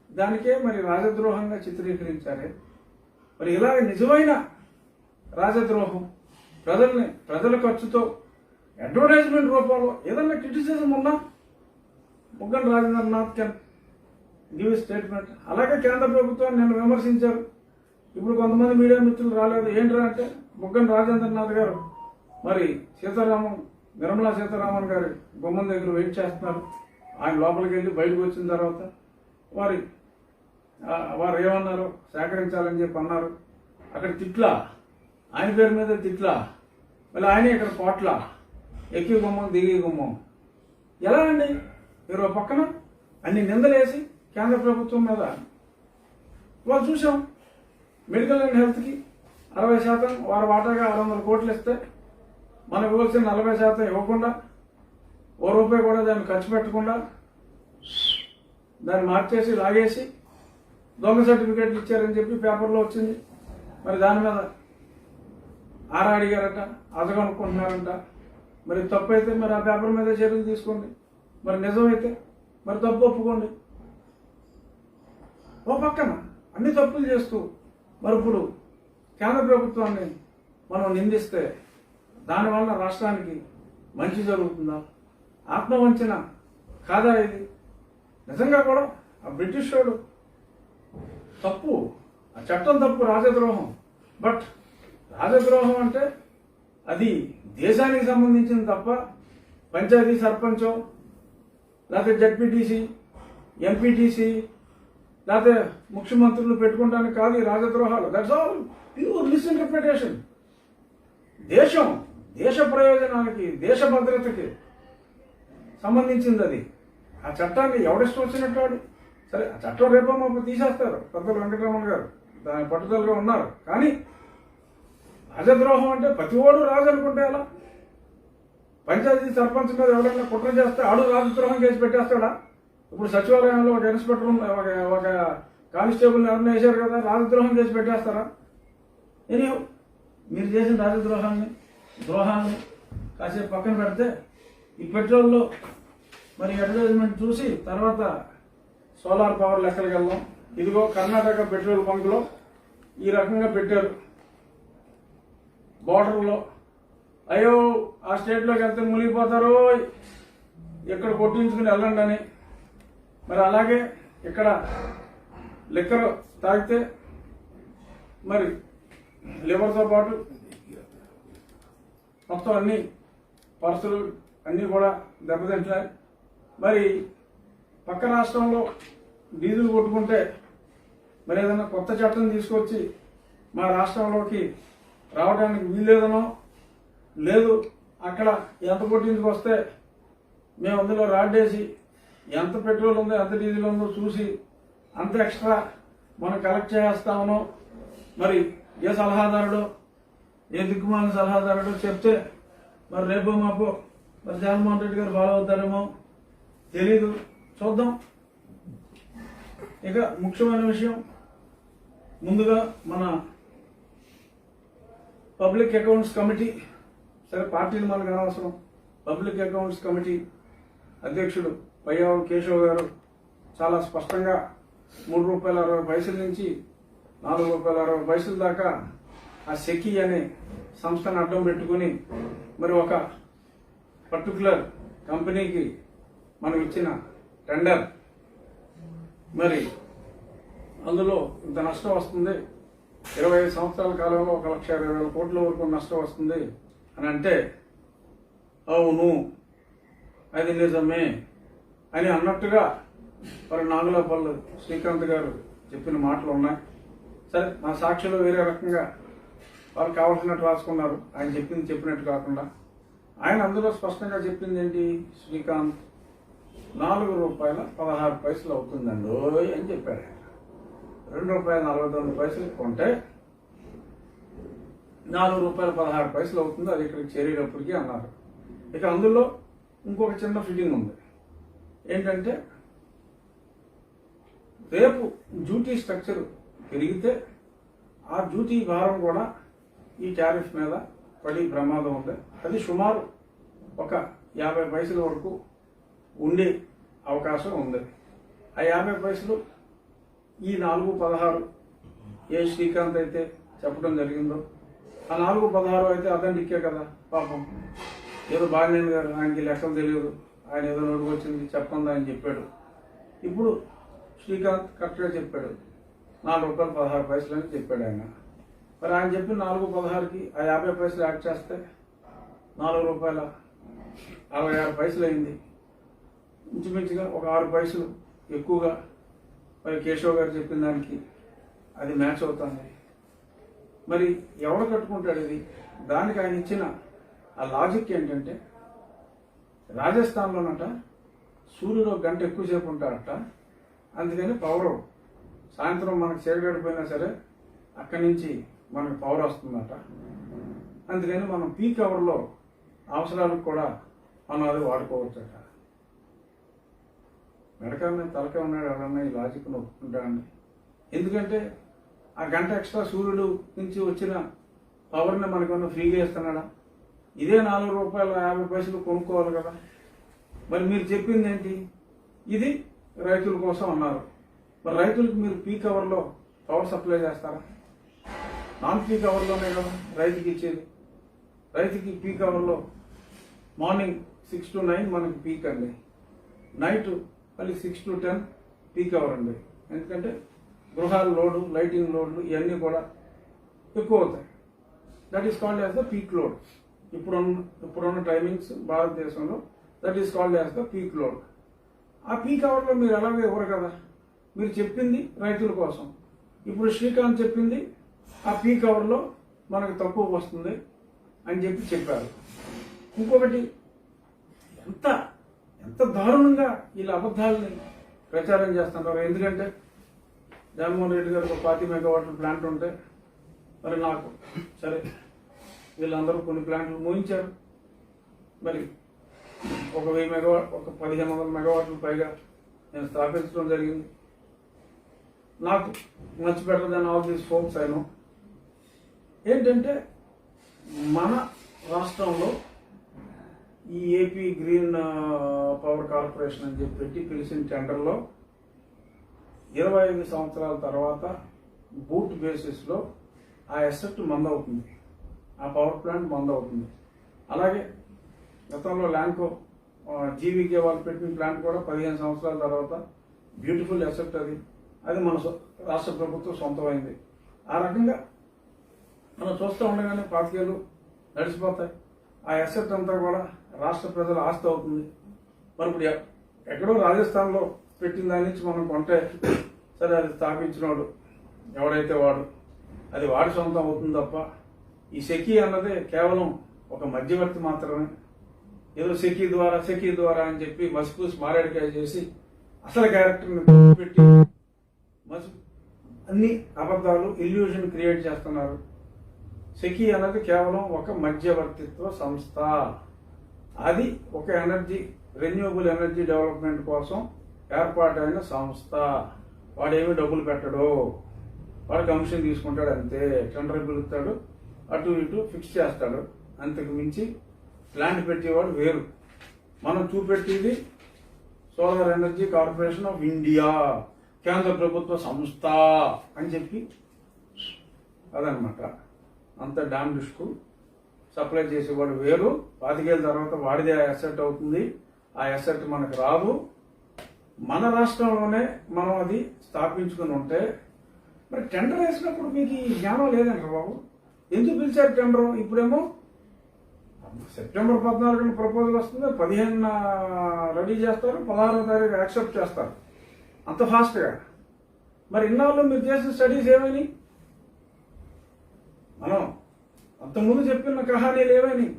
దానికే మరి రాజద్రోహంగా చిత్రీకరించారే. మరి ఇలాగ నిజమైన రాజద్రోహం ప్రజల ఖర్చుతో అడ్వర్టైజ్మెంట్ రూపంలో ఏదన్నా క్రిటిసిజం ఉన్నా Buggana Rajendranath can give statement. అలాగే కేంద్ర ప్రభుత్వాన్ని నేను విమర్శించారు. ఇప్పుడు కొంతమంది మీడియా మిత్రులు రాలేదు. ఏంట్రా అంటే బుగ్గన రాజేంద్రనాథ్ గారు మరి నిర్మలా సీతారామన్ గారి గుమ్మం దగ్గర వెయిట్ చేస్తున్నారు. ఆయన లోపలికి వెళ్ళి బయటకు వచ్చిన తర్వాత వారు ఏమన్నారు, సేకరించాలని చెప్పి అన్నారు. అక్కడ తిట్లా, ఆయన పేరు మీద తిట్లా, మళ్ళీ ఆయనే ఇక్కడ కోట్ల, ఎక్కి గుమ్మం దిగి గుమ్మం. ఎలా అండి? మీరు పక్కన అన్ని నిందలేసి కేంద్ర ప్రభుత్వం మీద వాళ్ళు చూసాం. మెడికల్ అండ్ హెల్త్కి 60% వారి వాటాగా 600 కోట్లు ఇస్తే మనకు ఇవ్వాల్సిన 40% ఇవ్వకుండా ₹1 కూడా దాన్ని ఖర్చు పెట్టకుండా దాన్ని మార్చేసి లాగేసి దొంగ సర్టిఫికేట్లు ఇచ్చారని చెప్పి పేపర్లో వచ్చింది. మరి దాని మీద ఆరా అడిగారట, అజగనుకుంటున్నారంట. మరి తప్పు అయితే మరి ఆ పేపర్ మీద చర్యలు తీసుకోండి. మరి నిజమైతే మరి తప్పు ఒప్పుకోండి. ఓ పక్కన అన్ని తప్పులు చేస్తూ మరి ఇప్పుడు కేంద్ర ప్రభుత్వాన్ని మనం నిందిస్తే దానివల్ల రాష్ట్రానికి మంచి జరుగుతుందా? ఆత్మవంచన కాదా ఇది? నిజంగా కూడా ఆ బ్రిటిష్ వాడు తప్పు, ఆ చట్టం తప్పు, రాజద్రోహం. బట్ రాజద్రోహం అంటే అది దేశానికి సంబంధించింది తప్ప పంచాయతీ సర్పంచో లేకపోతే జడ్పీటీసీ, ఎంపీటీసీ లేకపోతే ముఖ్యమంత్రులు పెట్టుకోవడానికి కాదు ఈ రాజద్రోహాలు. That's all pure misinterpretation. దేశ ప్రయోజనానికి, దేశ భద్రతకి సంబంధించింది అది. ఆ చట్టాన్ని ఎవడిష్టం వచ్చినట్టు వాడు సరే, ఆ చట్టం రేపో మాకు తీసేస్తారు. పెద్దలు వెంకటరమణ గారు దాని పట్టుదలగా ఉన్నారు. కానీ రాజద్రోహం అంటే ప్రతి ఓడు రాజు అనుకుంటే ఎలా? పంచాయతీ సర్పంచ్ మీద ఎవరైనా కుట్ర చేస్తే ఆడు రాజద్రోహం కేసు పెట్టేస్తాడా? ఇప్పుడు సచివాలయంలో ఒక ఇన్స్పెక్టర్ ఒక కానిస్టేబుల్ని ఎవరైనా వేశారు కదా, రాజద్రోహం కేసు పెట్టేస్తారా? ఎనీహో మీరు చేసిన ద్రోహాన్ని కాసేపు పక్కన పెడితే ఈ పెట్రోల్లో మరి అడ్వర్టైజ్మెంట్ చూసి తర్వాత సోలార్ పవర్ లెక్కలకి వెళ్దాం. ఇదిగో కర్ణాటక పెట్రోల్ బంకులో ఈ రకంగా పెట్టారు బోర్డర్లో. అయ్యో ఆ స్టేట్లోకి వెళ్తే మునిగిపోతారో, ఇక్కడ కొట్టించుకుని వెళ్ళండి అని. మరి అలాగే ఇక్కడ లిక్కర్ తాగితే మరి లివర్తో పాటు మొత్తం అన్ని పరిస్థితులు అన్నీ కూడా దెబ్బతింటున్నాయి. మరి పక్క రాష్ట్రంలో డీజిల్ కొట్టుకుంటే మరి ఏదైనా కొత్త చట్టం తీసుకొచ్చి మా రాష్ట్రంలోకి రావడానికి వీల్లేదనో, లేదు అక్కడ ఎంత కొట్టించుకు వస్తే మేము అందులో రాడ్డేసి ఎంత పెట్రోల్ ఉందో ఎంత డీజిల్ ఉందో చూసి అంత ఎక్స్ట్రా మనం కలెక్ట్ చేస్తామనో, మరి ఏ సలహాదారుడు ఏ దిక్కుమాలిన సలహాదారుడు చెప్తే మరి రేపు మాపు మరి జగన్మోహన్ రెడ్డి గారు ఫాలో అవుతారేమో తెలీదు, చూద్దాం. ఇక ముఖ్యమైన విషయం, ముందుగా మన పబ్లిక్ అకౌంట్స్ కమిటీ, సరే పార్టీలు మనకు అనవసరం, పబ్లిక్ అకౌంట్స్ కమిటీ అధ్యక్షుడు పయ్యావుల కేశవ్ గారు చాలా స్పష్టంగా ₹3.60 నుంచి ₹4.60 దాకా ఆ సెకీ అనే సంస్థను అడ్డం పెట్టుకుని మరి ఒక పర్టికులర్ కంపెనీకి మనం ఇచ్చిన టెండర్, మరి అందులో ఇంత నష్టం వస్తుంది, 25 సంవత్సరాల కాలంలో 1,20,000 కోట్ల వరకు నష్టం వస్తుంది అని అంటే, అవును అది నిజమే అని అన్నట్టుగా మరి నాగులపల్లి శ్రీకాంత్ గారు చెప్పిన మాటలు ఉన్నాయి. సరే, మా సాక్షిలో వేరే రకంగా వాళ్ళు కావాల్సినట్టు రాసుకున్నారు, ఆయన చెప్పింది చెప్పినట్టు కాకుండా. ఆయన అందులో స్పష్టంగా చెప్పింది ఏంటి, శ్రీకాంత్ ₹4.16 అవుతుందండి అని చెప్పారు. ₹2.49 కొంటే ₹4.16 అవుతుంది, అది ఇక్కడికి చేరేటప్పటికీ అన్నారు. ఇక అందులో ఇంకొక చిన్న ఫిట్టింగ్ ఉంది, ఏంటంటే రేపు డ్యూటీ స్ట్రక్చర్ పెరిగితే ఆ డ్యూటీ భారం కూడా ఈ టారిఫ్ మీద పడి ప్రమాదం ఉంది. అది సుమారు ఒక 50 పైసల వరకు ఉండే అవకాశం ఉంది. ఆ 50 పైసలు ఈ 4.16 ఏ శ్రీకాంత్ అయితే చెప్పడం జరిగిందో, ఆ 4.16 అయితే అతనికే కదా పాపం. ఏదో బాలినేని గారు ఆయనకి లెక్కలు తెలియదు, ఆయన ఏదో నోటుకు వచ్చింది చెప్పండి ఆయన చెప్పాడు. ఇప్పుడు శ్రీకాంత్ కరెక్ట్గా చెప్పాడు, ₹4.16 అని చెప్పాడు ఆయన. మరి ఆయన చెప్పిన 4.16కి ఆ 50 పైసలు యాడ్ చేస్తే ₹4.66 అయింది. ఇంచుమించుగా ఒక 6 పైసలు ఎక్కువగా మరి కేశవ్ గారు చెప్పిన దానికి అది మ్యాచ్ అవుతుంది. మరి ఎవడు కట్టుకుంటాడు ఇది? దానికి ఆయన ఇచ్చిన ఆ లాజిక్ ఏంటంటే, రాజస్థాన్లోనట సూర్యుడు 1 గంట ఎక్కువసేపు ఉంటాడట, అందుకని పవర్ సాయంత్రం మనకు చీరగడిపోయినా సరే అక్కడి నుంచి మనకు పవర్ వస్తుందట. అందుకని మనం పీక్ అవర్లో అవసరాలకు కూడా మనం అది వాడుకోవచ్చట. మెడకాయ మీద తలకే ఉన్నాడు ఎవరన్నా ఈ లాజిక్ను ఒప్పుకుంటాడండి. ఎందుకంటే ఆ గంట ఎక్స్ట్రా సూర్యుడు నుంచి వచ్చిన పవర్ని మనకేమన్నా ఫ్రీగా ఇస్తున్నాడా? ఇదే ₹4.50 కొనుక్కోవాలి కదా. మరి మీరు చెప్పింది ఏంటి? ఇది రైతుల కోసం అన్నారు. మరి రైతులకు మీరు పీక్ అవర్లో పవర్ సప్లై చేస్తారా? నాన్ పీక్ అవర్లోనే కదా రైతుకి ఇచ్చేది. రైతుకి పీక్ అవర్లో మార్నింగ్ 6 to 9 మనకి పీక్ అండి, నైట్ మళ్ళీ 6 to 10 పీక్ అవర్ అండి. ఎందుకంటే గృహాల లోడు, లైటింగ్ లోడ్లు ఇవన్నీ కూడా ఎక్కువ అవుతాయి. That is called as the peak load. ఇప్పుడున్న టైమింగ్స్ భారతదేశంలో that is called as the peak load. ఆ పీక్ అవర్లో మీరు ఎలాగో ఇవ్వరు కదా. మీరు చెప్పింది రైతుల కోసం, ఇప్పుడు శ్రీకాంత్ చెప్పింది ఆ పీక్ అవర్లో మనకు తక్కువ వస్తుంది అని చెప్పారు. ఇంకొకటి, ఎంత ఎంత దారుణంగా వీళ్ళ అబద్ధాలని ప్రచారం చేస్తున్నారు. ఎందుకంటే జగన్మోహన్ రెడ్డి గారికి ఒక 40 మెగావాట్ల ప్లాంట్ ఉంటే, మరి నాకు సరే వీళ్ళందరూ కొన్ని ప్లాంట్లు మోయించారు. మరి ఒక 1000 మెగావాట్, ఒక 1500 మెగావాట్ల పైగా నేను స్థాపించడం జరిగింది. నాకు much better than all these folks అయినా. ఏంటంటే మన రాష్ట్రంలో ఈ ఏపీ గ్రీన్ పవర్ కార్పొరేషన్ అని చెప్పి పెట్టి పిలిచిన టెండర్లో 25 సంవత్సరాల తర్వాత బూట్ బేసిస్లో ఆ అసెట్ మందవుతుంది, ఆ పవర్ ప్లాంట్ మందవుతుంది. అలాగే గతంలో ల్యాంకో జీవీకే వాళ్ళు పెట్టిన ప్లాంట్ కూడా 15 సంవత్సరాల తర్వాత బ్యూటిఫుల్ అసెట్ అది మన రాష్ట్ర ప్రభుత్వం సొంతమైంది. ఆ రకంగా మనం చూస్తూ ఉండగానే 25 ఏళ్ళు నడిచిపోతాయి. ఆ అసెట్ అంతా కూడా రాష్ట్ర ప్రజల ఆస్తి అవుతుంది. మరి ఇప్పుడు ఎక్కడో రాజస్థాన్లో పెట్టిన దాని నుంచి మనం కొంటే సరే అది స్థాపించినోడు ఎవడైతే వాడు అది వాడి సొంతం అవుతుంది తప్ప ఈ సెకీ అన్నది కేవలం ఒక మధ్యవర్తి మాత్రమే. ఏదో సెకీ ద్వారా అని చెప్పి మసిపూసి మారేడికాయ చేసి అసలు క్యారెక్టర్ని పెట్టి అన్ని అబద్ధాలు ఇల్యూషన్ క్రియేట్ చేస్తున్నారు. సెకీ అన్నది కేవలం ఒక మధ్యవర్తిత్వ సంస్థ. అది ఒక రెన్యూవబుల్ ఎనర్జీ డెవలప్మెంట్ కోసం ఏర్పాటైన సంస్థ. వాడేమి డబ్బులు పెట్టడు, వాడు కమిషన్ తీసుకుంటాడు అంతే. టెండర్ పిలుస్తాడు, అటు ఇటు ఫిక్స్ చేస్తాడు. అంతకు మించి ప్లాంట్ పెట్టేవాడు వేరు. మనం చూపెట్టేది solar energy corporation of India, కేంద్ర ప్రభుత్వ సంస్థ అని చెప్పి అదనమాట. అంత డామ్డిష్కు సప్లై చేసేవాడు వేరు. 25 ఏళ్ళ తర్వాత వాడిదే ఆ అసెట్ అవుతుంది. ఆ అసెట్ మనకు రాదు. మన రాష్ట్రంలోనే మనం అది స్థాపించుకుని ఉంటే మరి టెండర్ వేసినప్పుడు మీకు ఈ జ్ఞానం లేదంటారు బాబు. ఎందుకు పిలిచారు టెండర్? ఇప్పుడేమో సెప్టెంబర్ 14న ప్రపోజల్ వస్తుంది, 15న రెడీ చేస్తారు, 16వ తారీఖు యాక్సెప్ట్ చేస్తారు. అంత ఫాస్ట్గా. మరి ఇన్నాళ్ళు మీరు చేసిన స్టడీస్ ఏమైనాయి? మనం అంతకుముందు చెప్పిన కహానీలు ఏమైనాయి?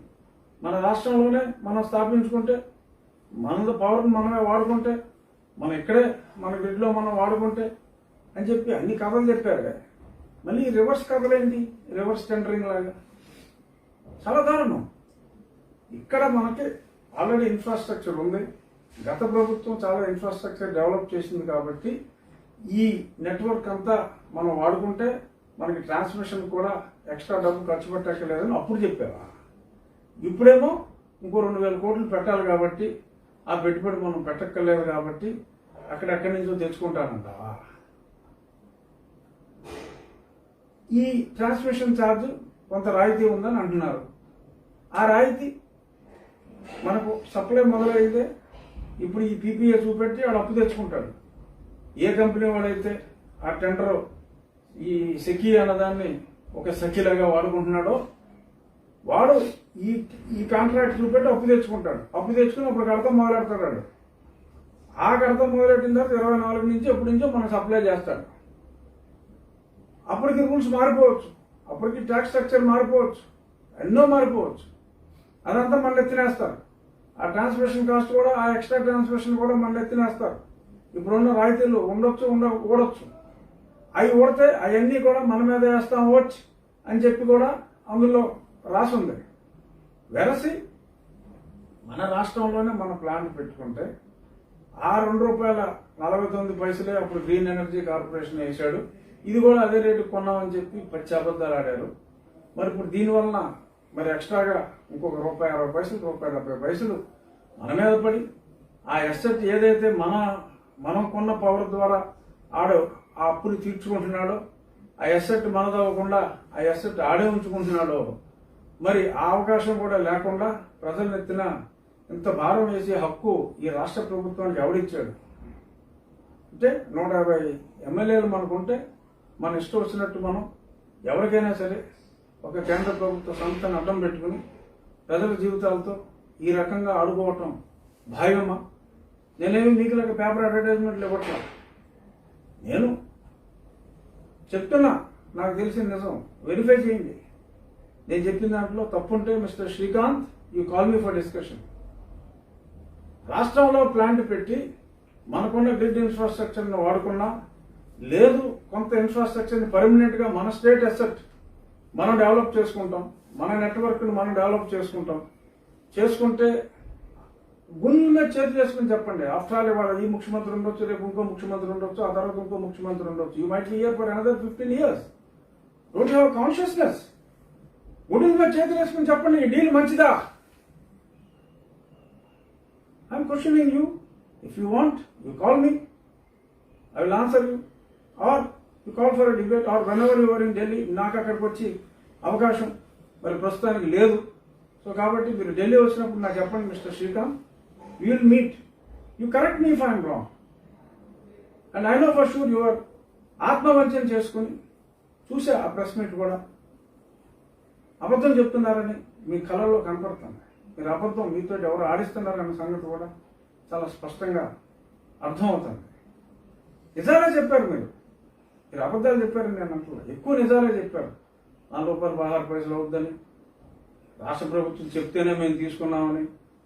మన రాష్ట్రంలోనే మనం స్థాపించుకుంటే, మన పవర్ని మనమే వాడుకుంటే, మనం ఇక్కడే మన గ్రిడ్లో మనం వాడుకుంటే అని చెప్పి అన్ని కథలు చెప్పారు. మళ్ళీ రివర్స్ కథలేంటి? రివర్స్ టెండరింగ్ లాగా చాలా దారుణం. ఇక్కడ మనకి ఆల్రెడీ ఇన్ఫ్రాస్ట్రక్చర్ ఉంది. గత ప్రభుత్వం చాలా ఇన్ఫ్రాస్ట్రక్చర్ డెవలప్ చేసింది కాబట్టి ఈ నెట్వర్క్ అంతా మనం వాడుకుంటే మనకి ట్రాన్స్మిషన్ కూడా ఎక్స్ట్రా డబ్బు ఖర్చు పెట్టక్కర్లేదని అప్పుడు చెప్పావా? ఇప్పుడేమో ఇంకో 2000 కోట్లు పెట్టాలి కాబట్టి ఆ పెట్టుబడి మనం పెట్టక్కర్లేదు కాబట్టి అక్కడెక్కడి నుంచో తెచ్చుకుంటానంటావా? ఈ ట్రాన్స్మిషన్ ఛార్జ్ కొంత రాయితీ ఉందని అంటున్నారు. ఆ రాయితీ మనకు సప్లై మొదలైతే ఇప్పుడు ఈ పీపీఏ చూపెట్టి వాడు అప్పు తెచ్చుకుంటాడు. ఏ కంపెనీ వాడైతే ఆ టెండర్ ఈ సెకీ అన్నదాన్ని ఒక సఖీలాగా వాడుకుంటున్నాడో వాడు ఈ కాంట్రాక్ట్ చూపెట్టి అప్పు తెచ్చుకుంటాడు. అప్పు తెచ్చుకుని అప్పుడు కడతం మొదలెడతాడు. ఆ కడతం మొదలెట్టిన తర్వాత 24 నుంచి ఎప్పటి నుంచో మనం సప్లై చేస్తాడు. అప్పటికి రూల్స్ మారిపోవచ్చు, అప్పటికి ట్యాక్స్ స్ట్రక్చర్ మారిపోవచ్చు, ఎన్నో మారిపోవచ్చు. అదంతా మళ్ళీ ఎత్తినేస్తారు. ఆ ట్రాన్స్మిషన్ కాస్ట్ కూడా, ఆ ఎక్స్ట్రా ట్రాన్స్మిషన్ కూడా మళ్ళీ ఎత్తినేస్తారు. ఇప్పుడున్న రాయితీలు ఉండొచ్చు, ఊడొచ్చు. అవి ఊడితే అవన్నీ కూడా మన మీద వేస్తాం వచ్చు అని చెప్పి కూడా అందులో రాసుంది. వెరసి మన రాష్ట్రంలోనే మన ప్లాంట్ పెట్టుకుంటే ఆ ₹2.49 అప్పుడు గ్రీన్ ఎనర్జీ కార్పొరేషన్ వేశాడు. ఇది కూడా అదే రేటు కొన్నామని చెప్పి పచ్చి అబద్ధాలు ఆడారు. మరి ఇప్పుడు దీనివలన మరి ఎక్స్ట్రాగా ఇంకొక ₹1.60, ₹1.70 మన మీద పడి ఆ ఎస్సెట్ ఏదైతే మనం కొన్న పవర్ ద్వారా ఆ అప్పులు తీర్చుకుంటున్నాడో, ఆ ఎస్సెట్ మనదవ్వకుండా ఆ ఎస్సెట్ ఆడే ఉంచుకుంటున్నాడో, మరి ఆ అవకాశం కూడా లేకుండా ప్రజలు ఎత్తిన ఇంత భారం వేసే హక్కు ఈ రాష్ట్ర ప్రభుత్వానికి ఎవడిచ్చాడు? అంటే 150 ఎమ్మెల్యేలు మనకుంటే మన ఇష్టం వచ్చినట్టు మనం ఎవరికైనా సరే ఒక కేంద్ర ప్రభుత్వ సంస్థను అడ్డం పెట్టుకుని ప్రజల జీవితాలతో ఈ రకంగా ఆడుకోవటం భావ్యమా? నేనేమి మీకు పేపర్ అడ్వర్టైజ్మెంట్లు ఇవ్వట్లా. నేను చెప్తున్నా, నాకు తెలిసిన నిజం. వెరిఫై చేయండి. నేను చెప్పిన దాంట్లో తప్పుంటే mister Srikanth, you call me for discussion. రాష్ట్రంలో ప్లాంట్ పెట్టి మనకున్న గ్రిడ్ ఇన్ఫ్రాస్ట్రక్చర్ని వాడుకున్నా, లేదు కొంత ఇన్ఫ్రాస్ట్రక్చర్ని పర్మనెంట్గా మన స్టేట్ అసెట్ మనం డెవలప్ చేసుకుంటాం, మన నెట్వర్క్ని మనం డెవలప్ చేసుకుంటే గుండె మీద చేతి చేసుకుని చెప్పండి. ఆఫ్టర్ ఆల్ ఇవాళ ఈ ముఖ్యమంత్రి ఉండొచ్చు, రేపు ఇంకో ముఖ్యమంత్రి ఉండొచ్చు, ఆ తర్వాత ఇంకో ముఖ్యమంత్రి ఉండొచ్చు. You might be here for another 15 years. Don't have consciousness. గుండెల మీద చేతులు వేసుకుని చెప్పండి, ఈ డీల్ మంచిదా? I'm questioning you. If you want, you call me, I will answer you. Are you call for a debate, or whenever your in Delhi. నాకు అక్కడికి వచ్చి అవకాశం మరి ప్రస్తుతానికి లేదు. సో కాబట్టి మీరు ఢిల్లీ వచ్చినప్పుడు నాకు చెప్పండి mister Srikanth. We will meet. You correct me if I am wrong. And I know for sure you are ఆత్మవంచన చేసుకుని చూసా ఆ ప్రెస్ మీట్ కూడా అబద్ధం చెప్తున్నారని మీ కళల్లో కనపడుతుంది. మీరు అబద్ధం మీతో ఎవరు ఆడిస్తున్నారన్న సంగతి కూడా చాలా స్పష్టంగా అర్థమవుతుంది. నిజాలే చెప్పారు మీరు అబద్ధాలు చెప్పారు నేను అంటున్నా. ఎక్కువ నిజాలే చెప్పారు. ₹4.16 అవుద్దని, రాష్ట్ర ప్రభుత్వం చెప్తేనే మేము తీసుకున్నామని,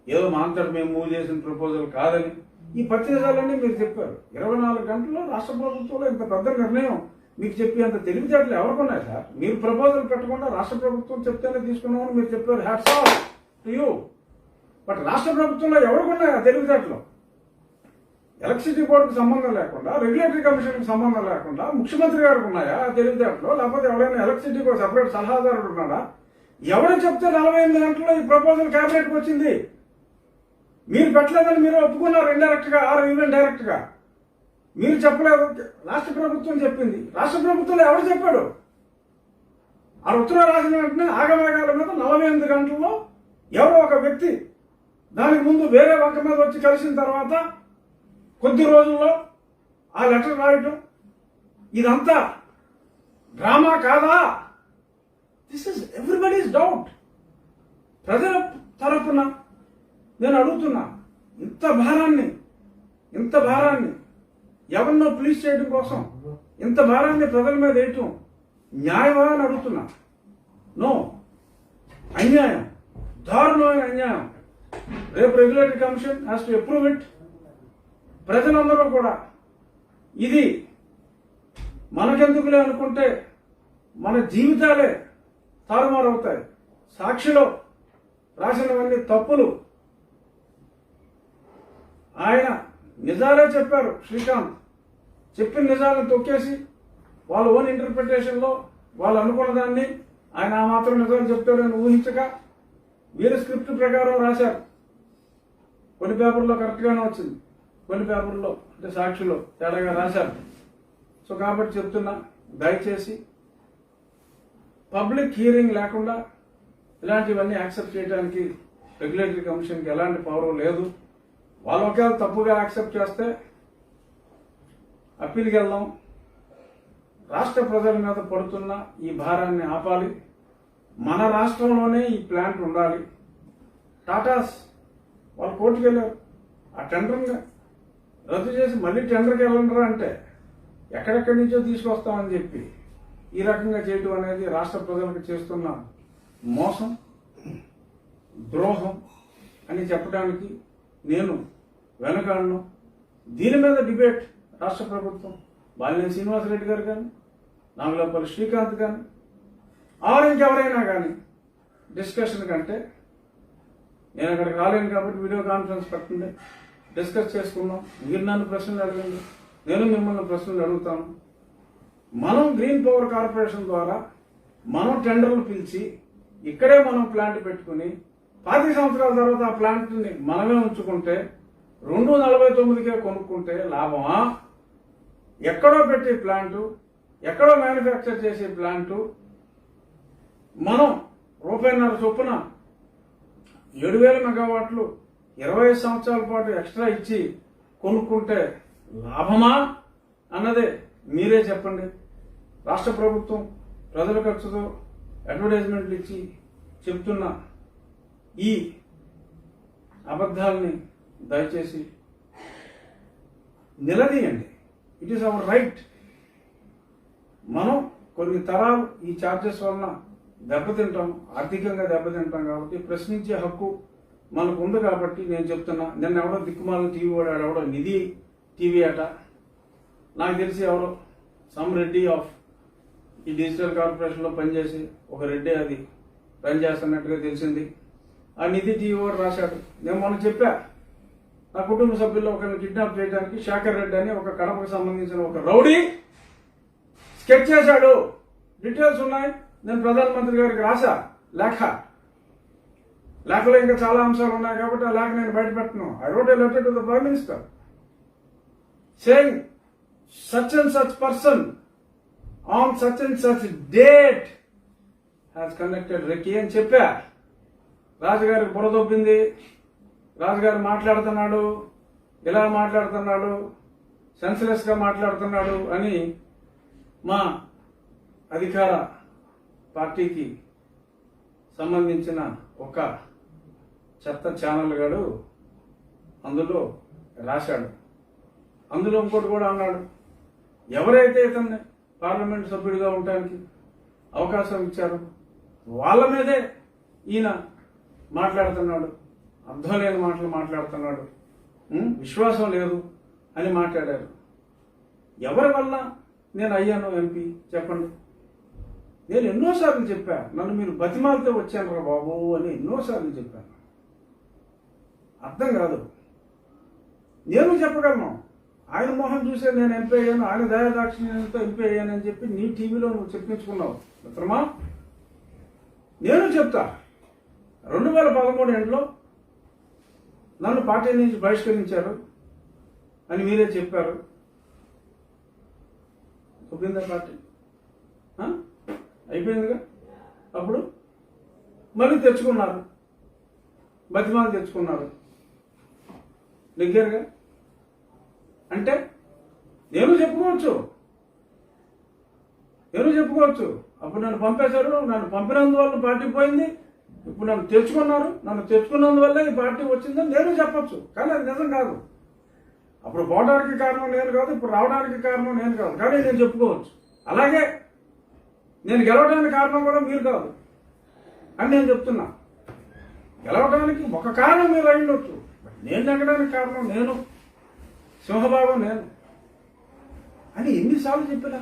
ఏదో మా అంతటి మేము మూవ్ చేసిన ప్రపోజల్ కాదని, ఈ 10 నిజాలన్నీ మీరు చెప్పారు. 24 గంటల్లో రాష్ట్ర ప్రభుత్వంలో ఇంత పెద్ద నిర్ణయం మీకు చెప్పి అంత తెలివితేటలు ఎవరుకున్నాయి సార్? మీరు ప్రపోజల్ పెట్టకుండా రాష్ట్ర ప్రభుత్వం చెప్తేనే తీసుకున్నామని మీరు చెప్పారు. Hats off to you. But రాష్ట్ర ప్రభుత్వంలో ఎవరుకున్నాయి ఆ తెలివితేటలు? ఎలక్ట్రిసిటీ బోర్డుకు సంబంధం లేకుండా, రెగ్యులేటరీ కమిషన్కి సంబంధం లేకుండా ముఖ్యమంత్రి గారికి ఉన్నాయా ఆ తెలివితేటలు? లేకపోతే ఎవరైనా ఎలక్ట్రిసిటీకి ఒక సపరేట్ సలహాదారుడు ఉన్నాడా? ఎవరు చెప్తే 48 గంటల్లో ఈ ప్రపోజల్ క్యాబినెట్కి వచ్చింది? మీరు పెట్టలేదని మీరు ఒప్పుకున్నారు ఇండైరెక్ట్ గా ఆర్ ఈవెన్ డైరెక్ట్ గా. మీరు చెప్పలేదు, రాష్ట్ర ప్రభుత్వం చెప్పింది. రాష్ట్ర ప్రభుత్వంలో ఎవరు చెప్పాడు? ఆ ఉత్తరం రాసిన వెంటనే ఆగమేఘాల మీద 48 గంటల్లో ఎవరో ఒక వ్యక్తి దానికి ముందు వేరే వంక మీద వచ్చి కలిసిన తర్వాత కొద్ది రోజుల్లో ఆ లెటర్ రాయటం, ఇదంతా డ్రామా కాదా? This is everybody's doubt. ప్రజల తరపున నేను అడుగుతున్నా, ఇంత భారాన్ని ఎవరినో ప్లీజ్ చేయడం కోసం ఇంత భారాన్ని ప్రజల మీద వేయటం న్యాయమా అని అడుగుతున్నా. నో, అన్యాయం, దారుణమైన అన్యాయం. రేపు regulatory commission has to approve it. ప్రజలందరూ కూడా ఇది మనకెందుకులే అనుకుంటే మన జీవితాలే తారుమారవుతాయి. సాక్షిలో రాసినవన్నీ తప్పులు. ఆయన నిజాలే చెప్పారు. శ్రీకాంత్ చెప్పిన నిజాలను తొక్కేసి వాళ్ళ ఓన్ ఇంటర్ప్రిటేషన్లో వాళ్ళు అనుకున్న దాన్ని ఆయన ఆ మాత్రం నిజాలు చెప్తాడని ఊహించక వీరి స్క్రిప్ట్ ప్రకారం రాశారు. కొన్ని పేపర్లో కరెక్ట్గానే వచ్చింది, కొన్ని పేపర్లో అంటే సాక్షిలో తేడాగా రాశారు. సో కాబట్టి చెప్తున్నా, దయచేసి పబ్లిక్ హీరింగ్ లేకుండా ఇలాంటివన్నీ యాక్సెప్ట్ చేయడానికి రెగ్యులేటరీ కమిషన్కి ఎలాంటి పవర్ లేదు. వాళ్ళు ఒకవేళ తప్పుగా యాక్సెప్ట్ చేస్తే అప్పీల్కి వెళ్దాం. రాష్ట్ర ప్రజల మీద పడుతున్న ఈ భారాన్ని ఆపాలి. మన రాష్ట్రంలోనే ఈ ప్లాంట్ ఉండాలి. టాటాస్ వాళ్ళు కోర్టుకు వెళ్ళారు. ఆ టెండర్ని రద్దు చేసి మళ్ళీ టెండర్కి వెళ్ళంటారా అంటే ఎక్కడెక్కడి నుంచో తీసుకొస్తామని చెప్పి ఈ రకంగా చేయటం అనేది రాష్ట్ర ప్రజలకు చేస్తున్న మోసం, ద్రోహం అని చెప్పడానికి నేను వెనకాడను. దీని మీద డిబేట్ రాష్ట్ర ప్రభుత్వం, బాలినేని శ్రీనివాసరెడ్డి గారు కానీ, నాగులపల్లి శ్రీకాంత్ కానీ, ఆరు ఇంకెవరైనా కానీ డిస్కషన్ కంటే, నేను అక్కడికి రాలేను కాబట్టి వీడియో కాన్ఫరెన్స్ పెట్టండి, డిస్కస్ చేసుకుందాం. మీరు నన్ను ప్రశ్నలు అడగండి, నేను మిమ్మల్ని ప్రశ్నలు అడుగుతాను. మనం గ్రీన్ పవర్ కార్పొరేషన్ ద్వారా మనం టెండర్లు పిలిచి ఇక్కడే మనం ప్లాంట్ పెట్టుకుని 10 సంవత్సరాల తర్వాత ఆ ప్లాంట్ని మనమే ఉంచుకుంటే 249కే కొనుక్కుంటే లాభమా? ఎక్కడో పెట్టే ప్లాంటు, ఎక్కడో మ్యానుఫ్యాక్చర్ చేసే ప్లాంటు మనం ₹1.5 చొప్పున 7,000 మెగావాట్లు 20 సంవత్సరాల పాటు ఎక్స్ట్రా ఇచ్చి కొనుక్కుంటే లాభమా అన్నదే మీరే చెప్పండి. రాష్ట్ర ప్రభుత్వం ప్రజల ఖర్చుతో అడ్వర్టైజ్మెంట్లు ఇచ్చి చెప్తున్న ఈ అబద్ధాలని దయచేసి నిలదీయండి. It is our right. మనం కొన్ని తరాలు ఈ ఛార్జెస్ వలన దెబ్బతింటాం, ఆర్థికంగా దెబ్బతింటాం. కాబట్టి ప్రశ్నించే హక్కు మనకు ఉంది. కాబట్టి నేను చెప్తున్నా, నిన్న ఎవడో దిక్కుమాలిన టీవీ వాడాడు, ఎవడో నిధి టీవీ అట, నాకు తెలిసి ఎవరో సమ్ రెడ్డి ఆఫ్ ఈ డిజిటల్ కార్పొరేషన్లో పనిచేసి ఒక రెడ్డి అది పనిచేస్తున్నట్టుగా తెలిసింది. ఆ నిధి టీవీ వాడు రాశాడు. నేను మొన్న చెప్పా, నా కుటుంబ సభ్యుల్లో ఒకరిని కిడ్నాప్ చేయడానికి శేఖర్ రెడ్డి అని ఒక కడపకు సంబంధించిన ఒక రౌడీ స్కెచ్ చేశాడు. డీటెయిల్స్ ఉన్నాయి. నేను ప్రధానమంత్రి గారికి రాశా లేఖలో ఇంకా చాలా అంశాలు ఉన్నాయి కాబట్టి ఆ లేఖ నేను బయట పెట్టను. I wrote a letter to the prime minister saying such and such person on such and such date has conducted recce అని చెప్పా. రాజుగారికి బురదొబ్బింది. రాజుగారు మాట్లాడుతున్నాడు, ఇలా మాట్లాడుతున్నాడు, సెన్స్లెస్ గా మాట్లాడుతున్నాడు అని మా అధికార పార్టీకి సంబంధించిన ఒక చెత్త ఛానల్ గాడు అందులో రాశాడు. అందులో ఇంకోటి కూడా అన్నాడు, ఎవరైతే ఇతన్ని పార్లమెంట్ సభ్యుడిగా ఉండటానికి అవకాశం ఇచ్చారో వాళ్ళ మీదే ఈయన మాట్లాడుతున్నాడు, అర్థం లేని మాటలు మాట్లాడుతున్నాడు, విశ్వాసం లేదు అని మాట్లాడారు. ఎవరి వల్ల నేను అయ్యాను ఎంపీ చెప్పండి? నేను ఎన్నోసార్లు చెప్పా, నన్ను మీరు బతిమాలితే వచ్చాను రా బాబు అని ఎన్నోసార్లు చెప్పాను. అర్థం కాదు. నేను చెప్పగలను, ఆయన మోహన్ చూసే నేను ఎంపీ అయ్యాను, ఆయన దయాదాక్షిణ్యంతో ఎంపీ అయ్యాను అని చెప్పి నీ టీవీలో నువ్వు చెప్పించుకున్నావు మిత్రమా. నేను చెప్తా, 2013 ఎండ్లో నన్ను పార్టీ నుంచి బహిష్కరించారు అని మీరే చెప్పారు. ఒప్పిందా పార్టీ? అయిపోయిందిగా. అప్పుడు మళ్ళీ తెచ్చుకున్నారు, బతిమాలు తెచ్చుకున్నారు, దగ్గరగా. అంటే నేను చెప్పుకోవచ్చు. అప్పుడు నన్ను పంపేశారు, నన్ను పంపినందువల్ల పార్టీ పోయింది. ఇప్పుడు నన్ను తెచ్చుకున్నారు, నన్ను తెచ్చుకున్నందువల్ల ఈ పార్టీ వచ్చిందని నేను చెప్పొచ్చు. కానీ అది నిజం కాదు. అప్పుడు పోవడానికి కారణం నేను కాదు, ఇప్పుడు రావడానికి కారణం నేను కాదు, కానీ నేను చెప్పుకోవచ్చు. అలాగే నేను గెలవడానికి కారణం కూడా మీరు కాదు అని నేను చెప్తున్నా. గెలవడానికి ఒక కారణం మీరు అయ్యుండొచ్చు, నేను నెగ్గడానికి కారణం నేను, సింహభాగం నేను అని ఎన్నిసార్లు చెప్పినా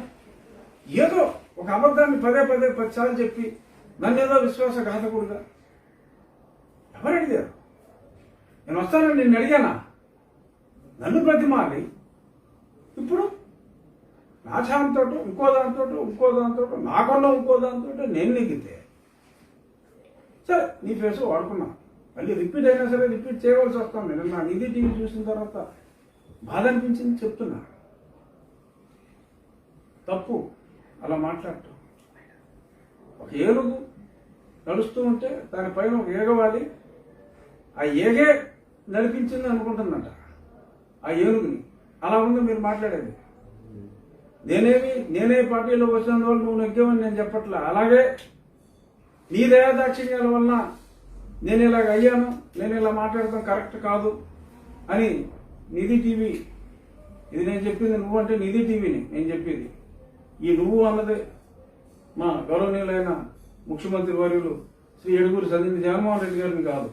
ఏదో ఒక అబద్ధాన్ని పదే 10 సార్లు చెప్పి నన్ను ఏదో విశ్వాసఘాతకుడుగా ఎవరు అడిగారు? నేను వస్తానని నిన్ను అడిగానా? నన్ను ప్రతిమాలి ఇప్పుడు నా ఛాన్తో ఇంకో దాంతో నాకున్న ఇంకో దాంతో నేను నెగ్గితే సరే నీ ఫేస్ వాడుకున్నా. మళ్ళీ రిపీట్ అయినా సరే రిపీట్ చేయవలసి వస్తాను. నేను నా నిధి టీవీ చూసిన తర్వాత బాధ అనిపించింది, చెప్తున్నా. తప్పు అలా మాట్లాడటం. ఒక ఏనుగు నడుస్తూ ఉంటే దానిపైన ఒక ఏగవాలి, ఆ ఏగే నడిపించింది అనుకుంటుందంట ఆ ఏనుగుని. అలా ఉంది మీరు మాట్లాడేది. నేనే పార్టీలో వచ్చినందువల్ల నువ్వు నెగ్గావని నేను చెప్పట్లా. అలాగే నీ దయాదాక్షిణ్యాల వలన నేను ఇలాగ అయ్యాను, నేను ఇలా మాట్లాడటం కరెక్ట్ కాదు అని నిధి టీవీ, ఇది నేను చెప్పింది నువ్వు అంటే నిధి టీవీని నేను చెప్పేది. ఈ నువ్వు అన్నది మా గౌరవనీయులైన ముఖ్యమంత్రి వర్యులు శ్రీ ఏడుగురు సన్నిధి జగన్మోహన్ రెడ్డి గారిని కాదు,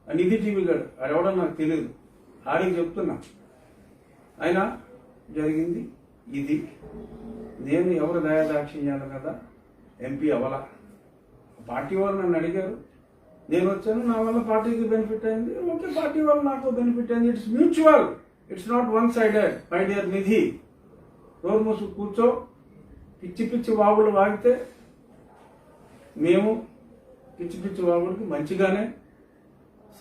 ఆ నిధి టీవీ గారు ఆడెవడో నాకు తెలియదు, ఆడికి చెప్తున్నా. అయినా జరిగింది ఇది. నేను ఎవరు దయాదాక్షిణ్యాలు కదా ఎంపీ అవలా. పార్టీ వాళ్ళు నన్ను అడిగారు, నేను వచ్చాను, నా వల్ల పార్టీకి బెనిఫిట్ అయింది, ఓకే పార్టీ వల్ల నాకు బెనిఫిట్ అయింది. It's mutual, it's not one sided. My dear Nidhi, నోరు మూసు కూర్చో. పిచ్చి వాగులు వాగితే మేము పిచ్చి వాగులకి మంచిగానే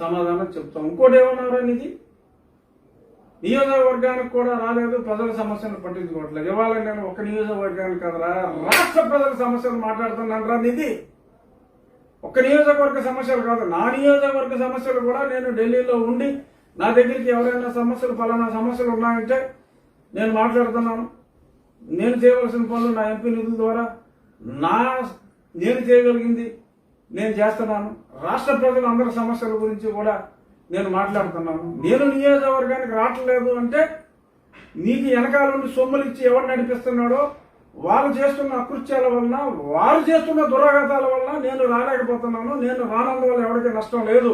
సమాధానం చెప్తాం. ఇంకోటి ఏమన్నారా నిధి, నియోజకవర్గానికి కూడా రాలేదు, ప్రజల సమస్యలు పట్టించుకోవట్లేదు. ఇవాళ నేను ఒక నియోజకవర్గానికి కదరా, రాష్ట్ర ప్రజల సమస్యలు మాట్లాడుతున్నాను రా నిధి. ఒక్క నియోజకవర్గ సమస్యలు కాదు, నా నియోజకవర్గ సమస్యలు కూడా నేను ఢిల్లీలో ఉండి నా దగ్గరికి ఎవరైనా సమస్యలు పలానా సమస్యలు ఉన్నాయంటే నేను మాట్లాడుతున్నాను. నేను చేయవలసిన పనులు నా ఎంపీ నిధుల ద్వారా నేను చేయగలిగింది నేను చేస్తున్నాను. రాష్ట్ర ప్రజలు అందరి సమస్యల గురించి కూడా నేను మాట్లాడుతున్నాను. నేను నియోజకవర్గానికి రావట్లేదు అంటే నీకు వెనకాల నుండి సొమ్ములు ఇచ్చి ఎవరు నడిపిస్తున్నాడో వాళ్ళు చేస్తున్న అకృత్యాల వలన, వారు చేస్తున్న దురాఘాతాల వలన నేను రాలేకపోతున్నాను. నేను రానందువల్ల ఎవరికీ నష్టం లేదు.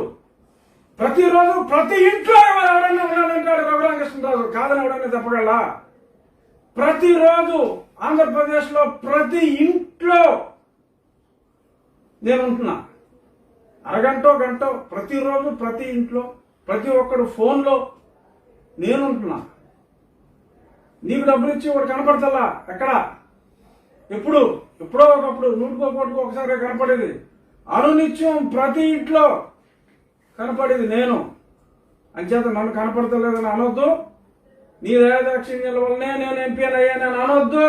ప్రతిరోజు ప్రతి ఇంట్లో ఎవరైనా ఉన్నాడంటాడు రఘురామకృష్ణరాజు, కాదని ఎవరైనా చెప్పగలరా? ప్రతిరోజు ఆంధ్రప్రదేశ్లో ప్రతి ఇంట్లో నేను ఉంటున్నా. అరగంటో గంటో ప్రతిరోజు ప్రతి ఇంట్లో ప్రతి ఒక్కడు ఫోన్లో నేనుంటున్నా. నీకు డబ్బులు ఇచ్చి వాడు కనపడతల్లా ఎక్కడ? ఎప్పుడో ఒకప్పుడు 100కో కోటికో ఒకసారి కనపడేది. అనునిత్యం ప్రతి ఇంట్లో కనపడేది నేను. అంచేత నన్ను కనపడతలేదని అనొద్దు. నీ దయాదాక్షిణ్యాల వల్లనే నేను ఎంపీ అయ్యానని అనొద్దు.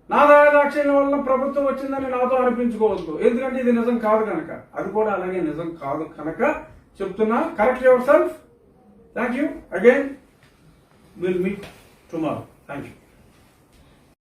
నా దయాదాక్షిణ్యం వల్ల ప్రభుత్వం వచ్చిందని నాతో అనిపించుకోవద్దు. ఎందుకంటే ఇది నిజం కాదు కనుక. అది కూడా అలాగే నిజం కాదు కనుక చెప్తున్నా. Correct your self. Thank you again. Will meet tomorrow. Thank you.